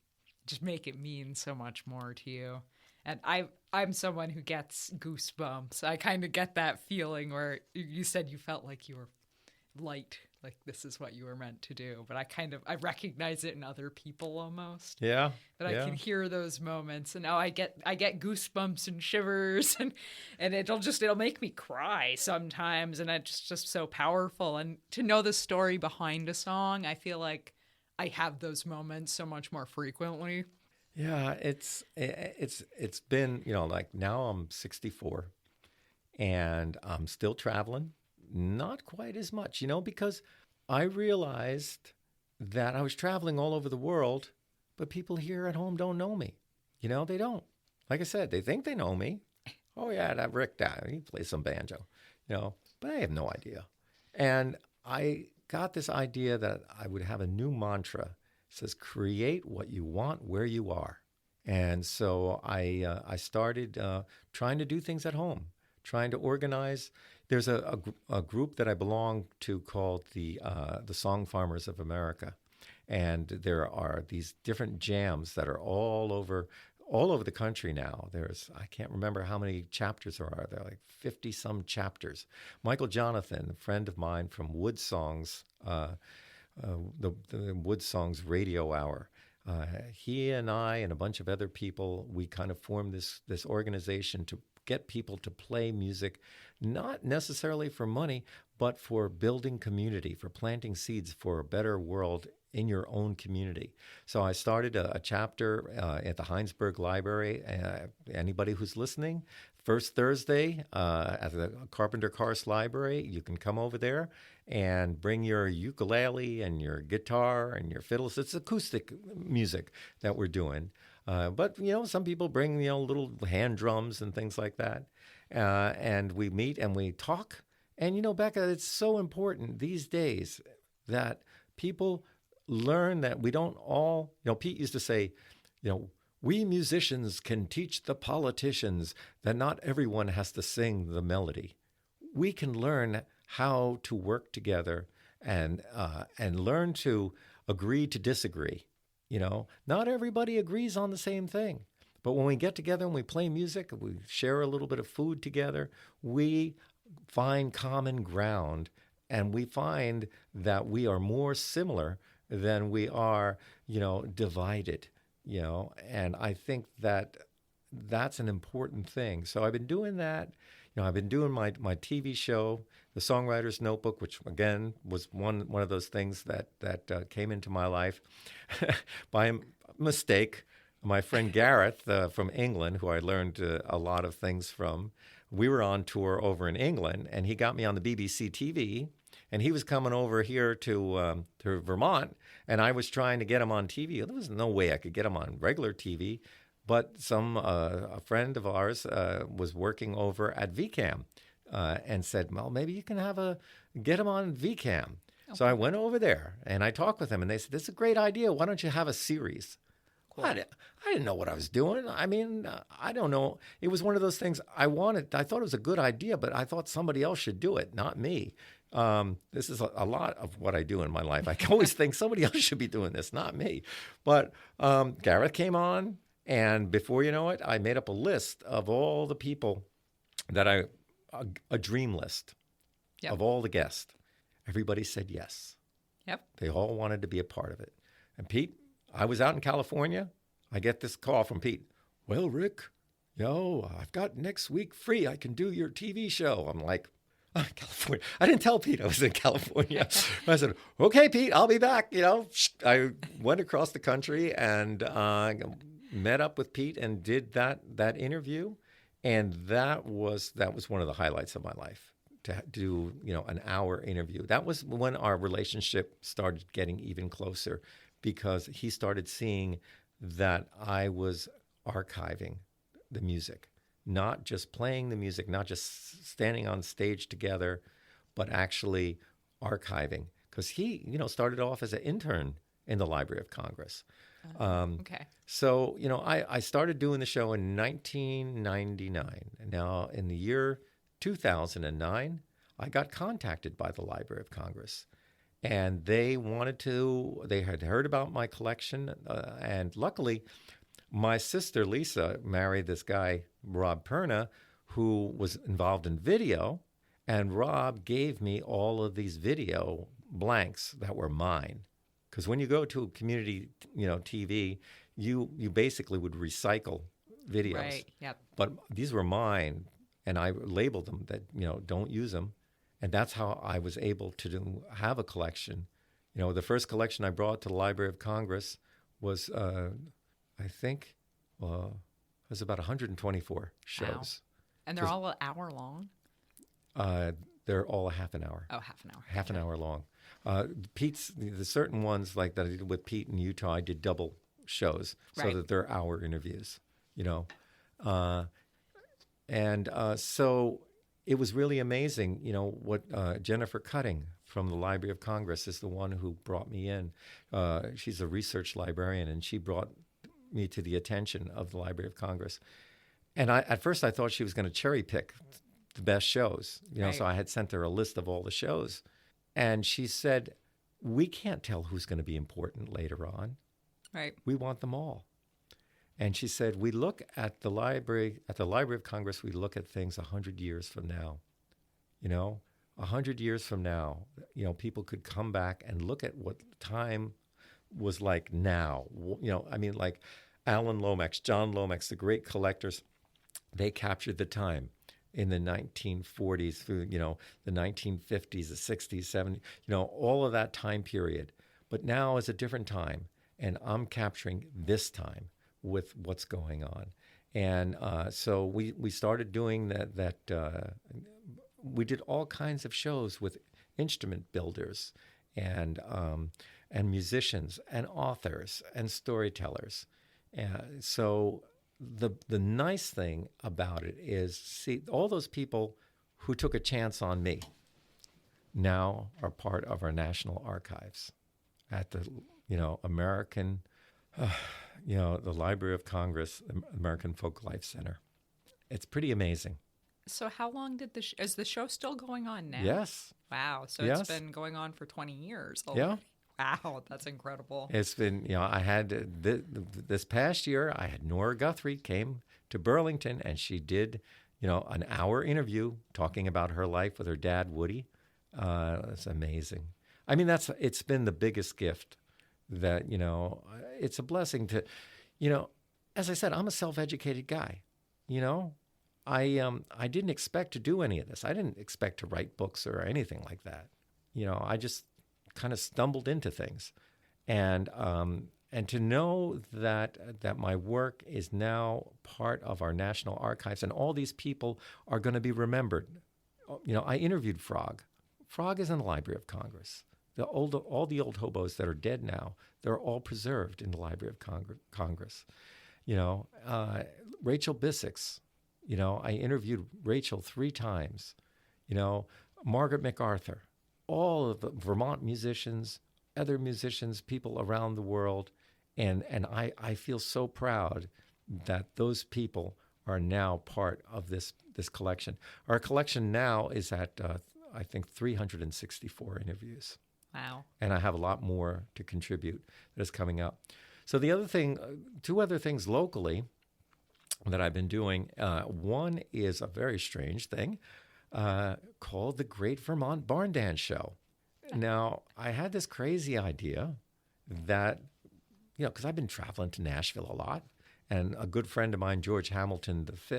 make it mean so much more to you. And I'm someone who gets goosebumps. I kind of get that feeling where you said you felt like you were light, like this is what you were meant to do. But I recognize it in other people almost. Yeah. That I can hear those moments, and now I get goosebumps and shivers, and it'll make me cry sometimes, and it's just so powerful. And to know the story behind a song, I feel like I have those moments so much more frequently. Yeah, it's been, like now I'm 64 and I'm still traveling, not quite as much, because I realized that I was traveling all over the world, but people here at home don't know me. They don't. Like I said, they think they know me. Oh yeah, that Rick guy, he plays some banjo, but I have no idea. And I got this idea that I would have a new mantra. It says, create what you want where you are. And so I started trying to do things at home, trying to organize. There's a group that I belong to called the Song Farmers of America. And there are these different jams that are all over all over the country now. I can't remember how many chapters there are. There are like 50 some chapters. Michael Jonathan, a friend of mine from Wood Songs, the Wood Songs Radio Hour. He and I and a bunch of other people, we kind of formed this organization to get people to play music, not necessarily for money, but for building community, for planting seeds for a better world in your own community. So I started a chapter at the Heinsberg Library. Anybody who's listening, first Thursday at the Carpenter Karst Library, you can come over there and bring your ukulele and your guitar and your fiddles. It's acoustic music that we're doing. But, some people bring, little hand drums and things like that. And we meet and we talk. And, Becca, it's so important these days that people learn that we don't all, Pete used to say, we musicians can teach the politicians that not everyone has to sing the melody. We can learn how to work together and learn to agree to disagree. Not everybody agrees on the same thing. But when we get together and we play music, we share a little bit of food together, we find common ground, and we find that we are more similar than we are, divided, and I think that that's an important thing. So I've been doing that. I've been doing my TV show, The Songwriter's Notebook, which, again, was one of those things that came into my life by mistake. My friend Gareth from England, who I learned a lot of things from, we were on tour over in England, and he got me on the BBC TV, and he was coming over here to Vermont, and I was trying to get him on TV. There was no way I could get him on regular TV. But a friend of ours was working over at VCAM and said, well, maybe you can get him on VCAM. Okay. So I went over there and I talked with him, and they said, this is a great idea. Why don't you have a series? Cool. I didn't know what I was doing. I mean, I don't know. It was one of those things I thought it was a good idea, but I thought somebody else should do it, not me. This is a lot of what I do in my life. I always think somebody else should be doing this, not me. But Gareth came on. And before you know it, I made up a list of all the people that a dream list of all the guests. Everybody said yes. Yep. They all wanted to be a part of it. And Pete, I was out in California. I get this call from Pete. Well, Rick, I've got next week free. I can do your TV show. I'm like, California. I didn't tell Pete I was in California. I said, okay, Pete, I'll be back. I went across the country and met up with Pete and did that interview, and that was one of the highlights of my life, to do an hour interview. That was when our relationship started getting even closer, because he started seeing that I was archiving the music, not just playing the music, not just standing on stage together, but actually archiving, because he started off as an intern in the Library of Congress. Okay. So, I started doing the show in 1999. Now, in the year 2009, I got contacted by the Library of Congress. And they had heard about my collection. And luckily, my sister, Lisa, married this guy, Rob Perna, who was involved in video. And Rob gave me all of these video blanks that were mine. Because when you go to community, TV, you basically would recycle videos. Right. Yep. But these were mine, and I labeled them that don't use them, and that's how I was able to have a collection. The first collection I brought to the Library of Congress was, I think, it was about 124 shows. Wow. And they're all an hour long? They're all a half an hour. Oh, half an hour. Half an hour long. The certain ones like that I did with Pete in Utah, I did double shows so that they're hour interviews, so it was really amazing, what Jennifer Cutting from the Library of Congress is the one who brought me in. She's a research librarian, and she brought me to the attention of the Library of Congress. And at first I thought she was going to cherry pick the best shows, so I had sent her a list of all the shows. And she said, we can't tell who's going to be important later on. Right. We want them all. And she said, we look at the Library of Congress, we look at things 100 years from now. 100 years from now, people could come back and look at what time was like now. Like Alan Lomax, John Lomax, the great collectors, they captured the time in the 1940s through, the 1950s, the 60s, 70s, all of that time period. But now is a different time, and I'm capturing this time with what's going on. And so we started doing that. We did all kinds of shows with instrument builders and musicians and authors and storytellers. So the nice thing about it is, see, all those people who took a chance on me now are part of our national archives at the American, the Library of Congress, American Folk Life Center. It's pretty amazing. So how long did is the show still going on now? Yes. Wow. So yes. It's been going on for 20 years. Yeah. Wow, that's incredible. It's been, I had this past year, I had Nora Guthrie came to Burlington, and she did, an hour interview talking about her life with her dad, Woody. It's amazing. I mean, it's been the biggest gift that, it's a blessing to, as I said, I'm a self-educated guy, I didn't expect to do any of this. I didn't expect to write books or anything like that. I just kind of stumbled into things, and to know that my work is now part of our national archives, and all these people are going to be remembered. I interviewed Frog. Frog is in the Library of Congress. All the old hobos that are dead now, they're all preserved in the Library of Congress. Rachel Bissix. I interviewed Rachel 3 times. Margaret MacArthur, all of the Vermont musicians, other musicians, people around the world. And I feel so proud that those people are now part of this collection. Our collection now is at, I think, 364 interviews. Wow. And I have a lot more to contribute that is coming up. So the other thing, 2 other things locally that I've been doing. One is a very strange thing called the Great Vermont Barn Dance Show. Now, I had this crazy idea that, because I've been traveling to Nashville a lot, and a good friend of mine, George Hamilton V,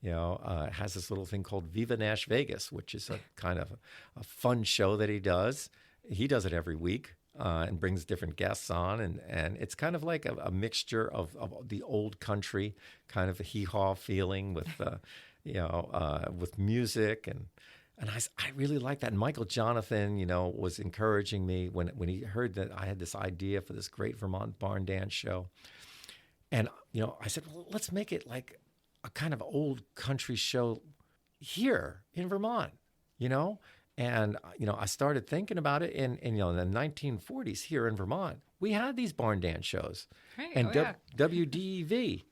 has this little thing called Viva Nash Vegas, which is a kind of a fun show that he does. He does it every week. And brings different guests on, and it's kind of like a mixture of the old country kind of a hee-haw feeling with with music, and I really like that. And Michael Jonathan, was encouraging me when he heard that I had this idea for this Great Vermont Barn Dance Show, and I said, well, let's make it like a kind of old country show here in Vermont, And, I started thinking about it in the 1940s here in Vermont. We had these barn dance shows. Right. And WDEV,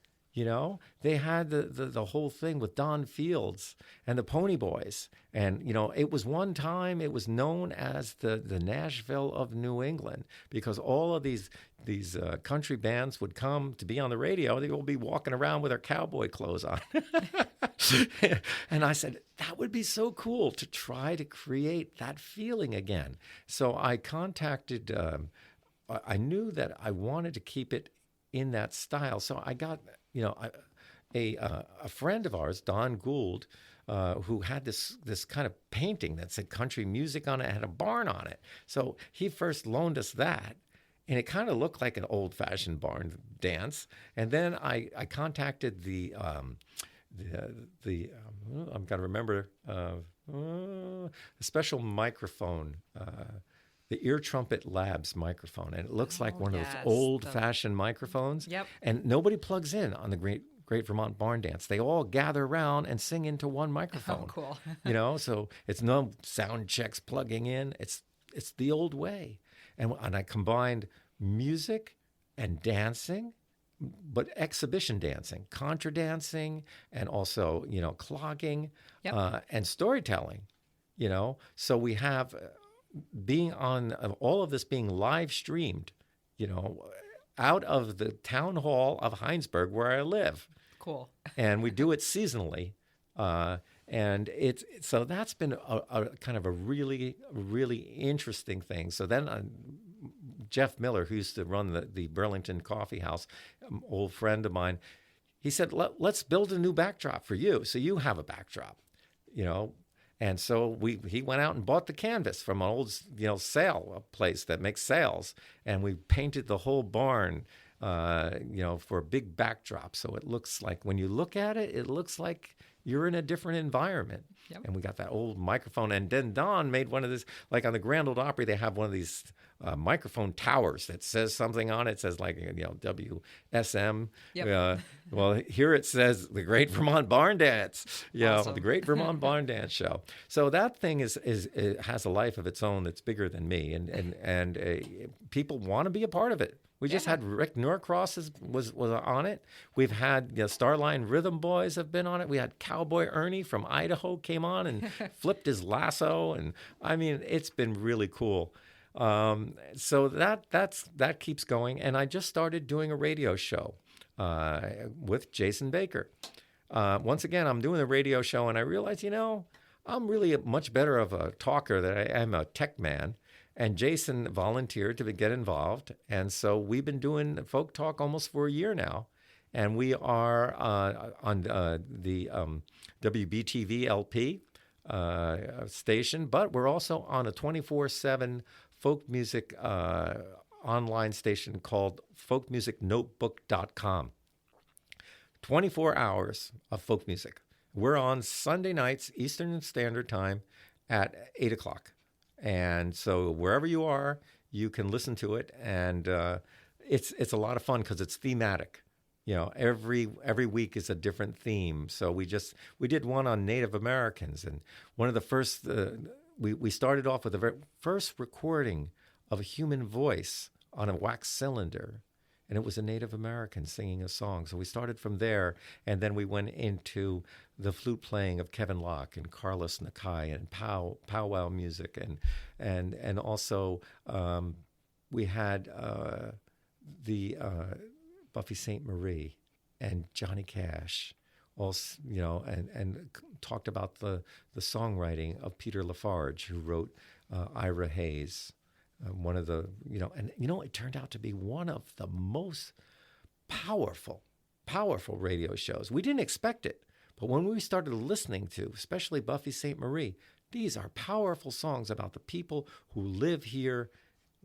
they had the whole thing with Don Fields and the Pony Boys. And, it was one time, it was known as the Nashville of New England, because all of these country bands would come to be on the radio. They will be walking around with their cowboy clothes on. And I said, that would be so cool to try to create that feeling again. So I contacted, I knew that I wanted to keep it in that style. So I got, a friend of ours, Don Gould, who had this kind of painting that said country music on it, and had a barn on it. So he first loaned us that. And it kind of looked like an old-fashioned barn dance. And then I contacted the I've got to remember a special microphone, the Ear Trumpet Labs microphone, and it looks like one of those old-fashioned microphones. Yep. And nobody plugs in on the Great Vermont Barn Dance. They all gather around and sing into one microphone. Oh, cool. So it's no sound checks plugging in. It's the old way. And I combined music and dancing, but exhibition dancing, contra dancing, and also, clogging, yep. And storytelling, So we have being on all of this being live streamed, out of the town hall of Heinsberg, where I live. Cool. And we do it seasonally. And so that's been a kind of a really, really interesting thing. So then Jeff Miller, who used to run the Burlington Coffee House, old friend of mine, he said, let's build a new backdrop for you. So you have a backdrop, you know. And so he went out and bought the canvas from an old, sail place that makes sails. And we painted the whole barn, for a big backdrop. So it looks like, when you look at it, it looks like you're in a different environment. Yep. And we got that old microphone. And then Don made one of this, like on the Grand Ole Opry, they have one of these microphone towers that says something on it. It says like, WSM. Yep. Well, here it says the Great Vermont Barn Dance. Awesome. The Great Vermont Barn Dance Show. So that thing it has a life of its own that's bigger than me. And people want to be a part of it. We just had Rick Norcross was on it. We've had Starline Rhythm Boys have been on it. We had Cowboy Ernie from Idaho came on and flipped his lasso. And I mean, it's been really cool. So that keeps going. And I just started doing a radio show with Jason Baker. Once again, I'm doing a radio show, and I realized, I'm really much better of a talker than I am a tech man. And Jason volunteered to get involved. And so we've been doing folk talk almost for a year now. And we are on the WBTV LP station, but we're also on a 24/7 folk music online station called folkmusicnotebook.com. 24 hours of folk music. We're on Sunday nights, Eastern Standard Time at 8 o'clock. And so wherever you are, you can listen to it, and it's a lot of fun because it's thematic. Every week is a different theme. So we did one on Native Americans, and one of the first we started off with the very first recording of a human voice on a wax cylinder, and it was a Native American singing a song. So we started from there, and then we went into the flute playing of Kevin Locke and Carlos Nakai and powwow music, and also we had the Buffy St. Marie and Johnny Cash, also, and talked about the songwriting of Peter Lafarge, who wrote Ira Hayes. One of the, it turned out to be one of the most powerful radio shows. We didn't expect it, but when we started listening to, especially Buffy St. Marie, these are powerful songs about the people who live here,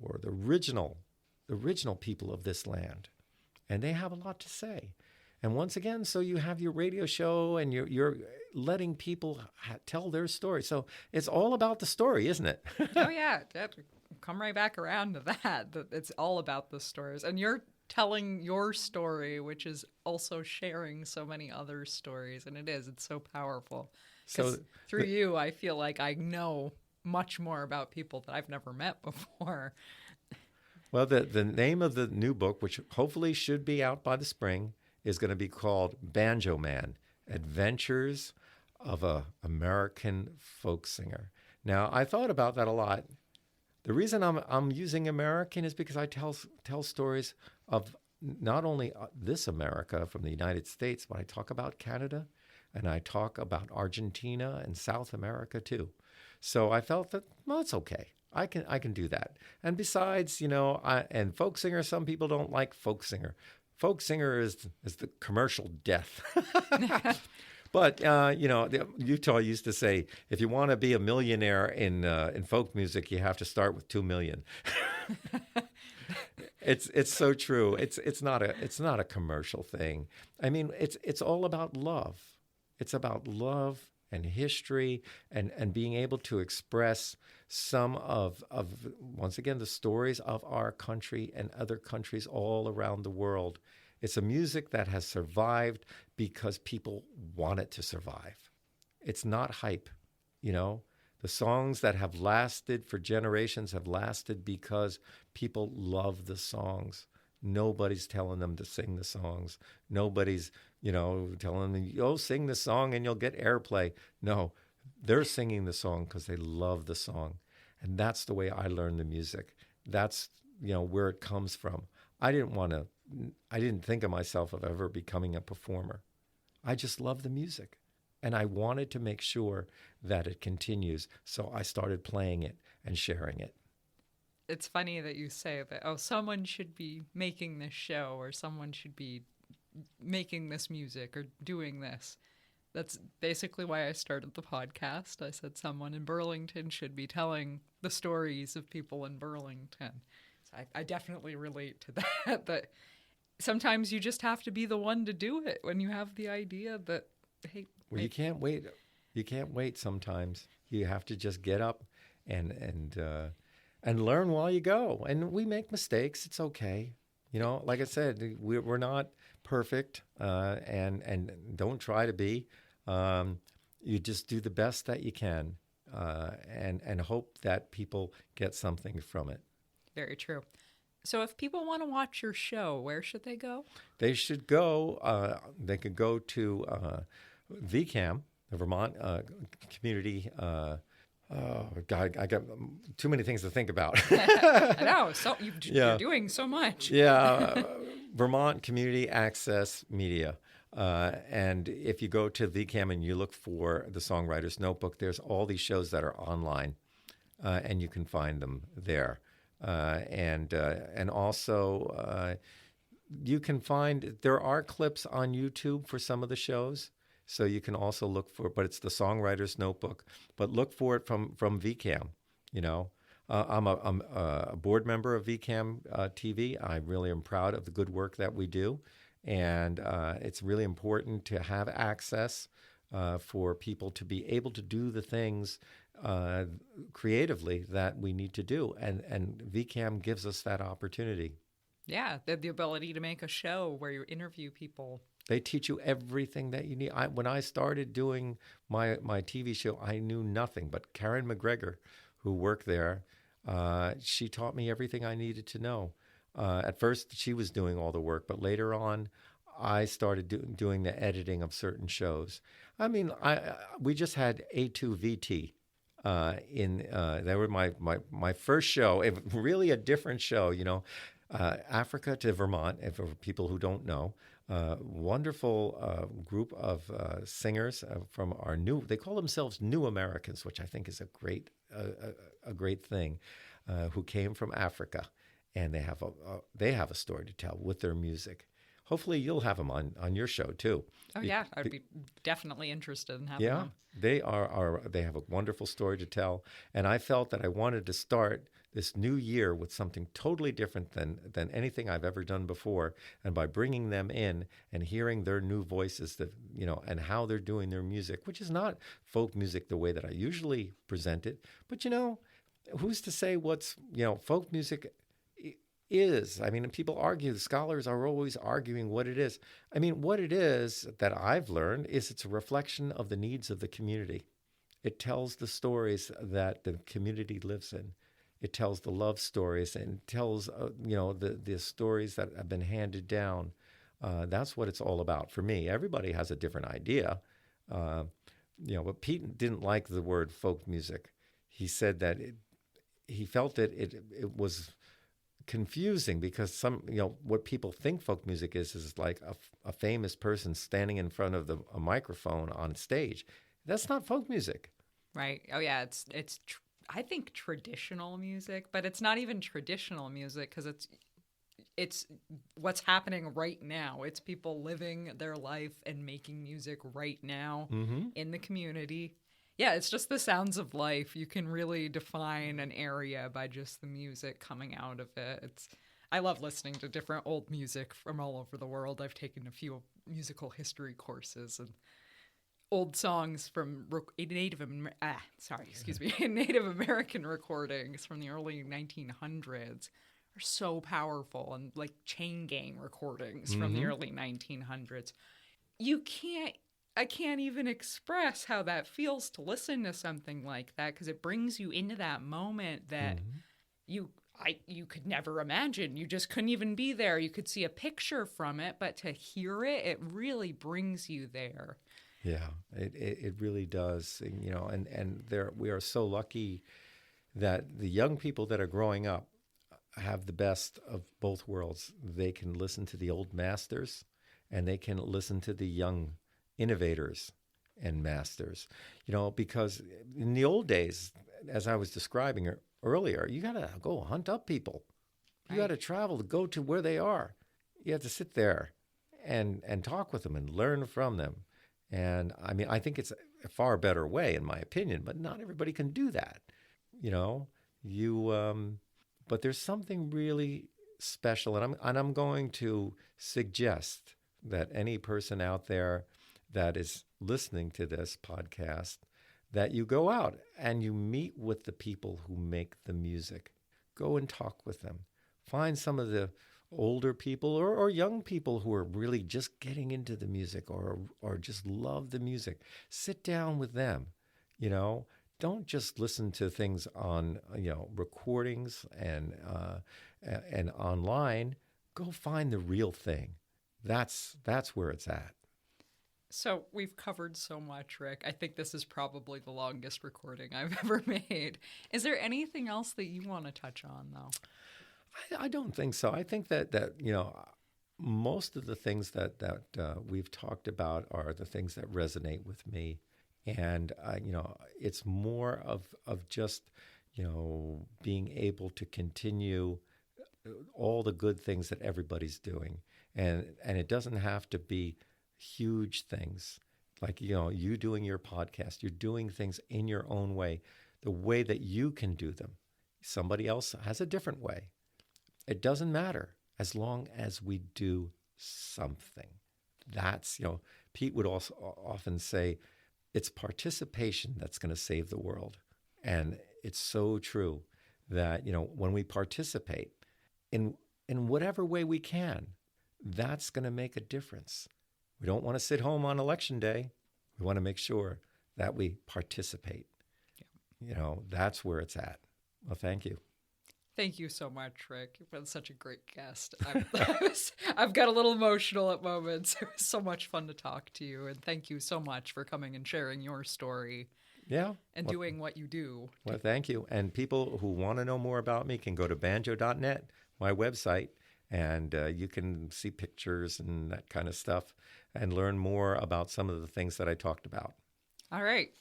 or the original people of this land, and they have a lot to say. And once again, so you have your radio show, and you're letting people tell their story. So it's all about the story, isn't it? Oh yeah. Come right back around to that it's all about the stories, and you're telling your story, which is also sharing so many other stories, and it's so powerful. So through you, I feel like I know much more about people that I've never met before. Well, the name of the new book, which hopefully should be out by the spring, is going to be called Banjo Man: Adventures of a American Folk Singer. Now, I thought about that a lot. The reason I'm using American is because I tell stories of not only this America from the United States, but I talk about Canada, and I talk about Argentina and South America too. So I felt that, well, it's okay. I can do that. And besides, and folk singer, some people don't like folk singer. Folk singer is the commercial death. But, Utah used to say, if you want to be a millionaire in folk music, you have to start with 2 million. It's so true. It's not a commercial thing. I mean, it's all about love. It's about love and history and being able to express some of once again, the stories of our country and other countries all around the world. It's a music that has survived because people want it to survive. It's not hype, The songs that have lasted for generations have lasted because people love the songs. Nobody's telling them to sing the songs. Nobody's, telling them, sing the song and you'll get airplay. No, they're singing the song because they love the song. And that's the way I learn the music. That's, where it comes from. I didn't think of myself of ever becoming a performer. I just love the music. And I wanted to make sure that it continues. So I started playing it and sharing it. It's funny that you say that, oh, someone should be making this show or someone should be making this music or doing this. That's basically why I started the podcast. I said someone in Burlington should be telling the stories of people in Burlington. So I definitely relate to that, that sometimes you just have to be the one to do it when you have the idea that, hey. Well, you can't wait. You can't wait sometimes. You have to just get up and learn while you go. And we make mistakes. It's okay. You know, like I said, we're not perfect, and don't try to be. You just do the best that you can, and hope that people get something from it. Very true. So if people want to watch your show, where should they go? They should go. They could go to VCAM, the Vermont Community. Oh God, I got too many things to think about. I know. So you're doing so much. Yeah, Vermont Community Access Media. And if you go to VCAM and you look for the Songwriter's Notebook, there's all these shows that are online, and you can find them there. And also you can find, there are clips on YouTube for some of the shows. So you can also look for, but it's the Songwriter's Notebook. But look for it from VCAM. You know, I'm a board member of VCAM TV. I really am proud of the good work that we do, and it's really important to have access for people to be able to do the things creatively that we need to do, and VCAM gives us that opportunity. Yeah, the ability to make a show where you interview people. They teach you everything that you need. When I started doing my TV show, I knew nothing. But Karen McGregor, who worked there, she taught me everything I needed to know. At first, she was doing all the work, but later on, I started doing the editing of certain shows. I mean, we just had A2VT. They were my first show, really a different show, you know. Africa to Vermont, for people who don't know. Wonderful group of singers from our they call themselves New Americans, which I think is a great thing, who came from Africa, and they have a story to tell with their music. Hopefully you'll have them on your show too. Oh yeah, I'd be definitely interested in having them. They have a wonderful story to tell, and I felt that I wanted to start this new year with something totally different than anything I've ever done before. And by bringing them in and hearing their new voices, that, you know, and how they're doing their music, which is not folk music the way that I usually present it. But, you know, who's to say what's, you know, folk music is? I mean, people argue, the scholars are always arguing what it is. I mean, what it is that I've learned is it's a reflection of the needs of the community. It tells the stories that the community lives in. It tells the love stories and tells, you know, the stories that have been handed down. That's what it's all about for me. Everybody has a different idea. You know, but Pete didn't like the word folk music. He said that he felt that it was confusing because what people think folk music is like a famous person standing in front of a microphone on stage. That's not folk music. Right. Oh yeah, it's I think traditional music, but it's not even traditional music because it's what's happening right now. It's people living their life and making music right now in the community. Yeah, it's just the sounds of life. You can really define an area by just the music coming out of it. I love listening to different old music from all over the world. I've taken a few musical history courses, and old songs from Native American recordings from the early 1900s are so powerful, and like chain gang recordings from the early 1900s. I can't even express how that feels to listen to something like that, because it brings you into that moment that you could never imagine. You just couldn't even be there. You could see a picture from it, but to hear it, it really brings you there. Yeah, it really does. And, you know, and we are so lucky that the young people that are growing up, have the best of both worlds. They can listen to the old masters, and they can listen to the young innovators and masters. Because in the old days, as I was describing earlier, you got to go hunt up people. You got to travel to go to where they are. You have to sit there and talk with them and learn from them. And I mean, I think it's a far better way, in my opinion, but not everybody can do that. But there's something really special, and I'm going to suggest that any person out there that is listening to this podcast, that you go out and you meet with the people who make the music. Go and talk with them. Find some of the older people or young people who are really just getting into the music or just love the music. Sit down with them. Don't just listen to things on recordings and online. Go find the real thing. That's where it's at. So we've covered so much, Rik. I think this is probably the longest recording I've ever made. Is there anything else that you want to touch on, though? I don't think so. I think that most of the things that we've talked about are the things that resonate with me. And, it's more of just, being able to continue all the good things that everybody's doing. And it doesn't have to be huge things like, you doing your podcast. You're doing things in your own way, the way that you can do them. Somebody else has a different way. It doesn't matter as long as we do something. That's, Pete would also often say, it's participation that's going to save the world. And it's so true that, when we participate in whatever way we can, that's going to make a difference. We don't want to sit home on election day. We want to make sure that we participate. Yeah. That's where it's at. Well, thank you. Thank you so much, Rik. You've been such a great guest. I've got a little emotional at moments. It was so much fun to talk to you. And thank you so much for coming and sharing your story. Yeah. And doing what you do. Well, thank you. And people who want to know more about me can go to banjo.net, my website, and you can see pictures and that kind of stuff and learn more about some of the things that I talked about. All right.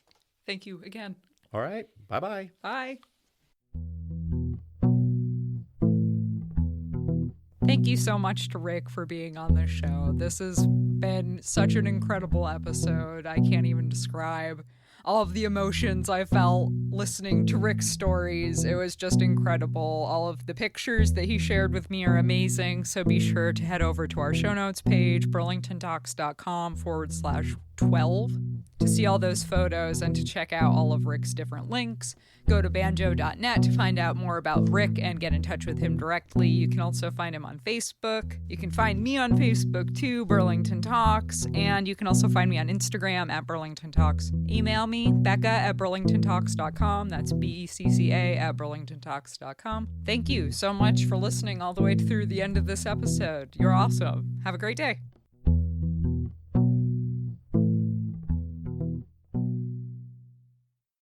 Thank you again. All right. Bye-bye. Bye. Thank you so much to Rik for being on this show. This has been such an incredible episode. I can't even describe all of the emotions I felt listening to Rik's stories. It was just incredible. All of the pictures that he shared with me are amazing. So be sure to head over to our show notes page, burlingtontalks.com/12, to see all those photos and to check out all of Rik's different links. Go to banjo.net to find out more about Rik and get in touch with him directly. You can also find him on Facebook. You can find me on Facebook too, Burlington Talks. And you can also find me on Instagram at Burlington Talks. Email me, Becca@burlingtontalks.com. That's BECCA@burlingtontalks.com. Thank you so much for listening all the way through the end of this episode. You're awesome. Have a great day.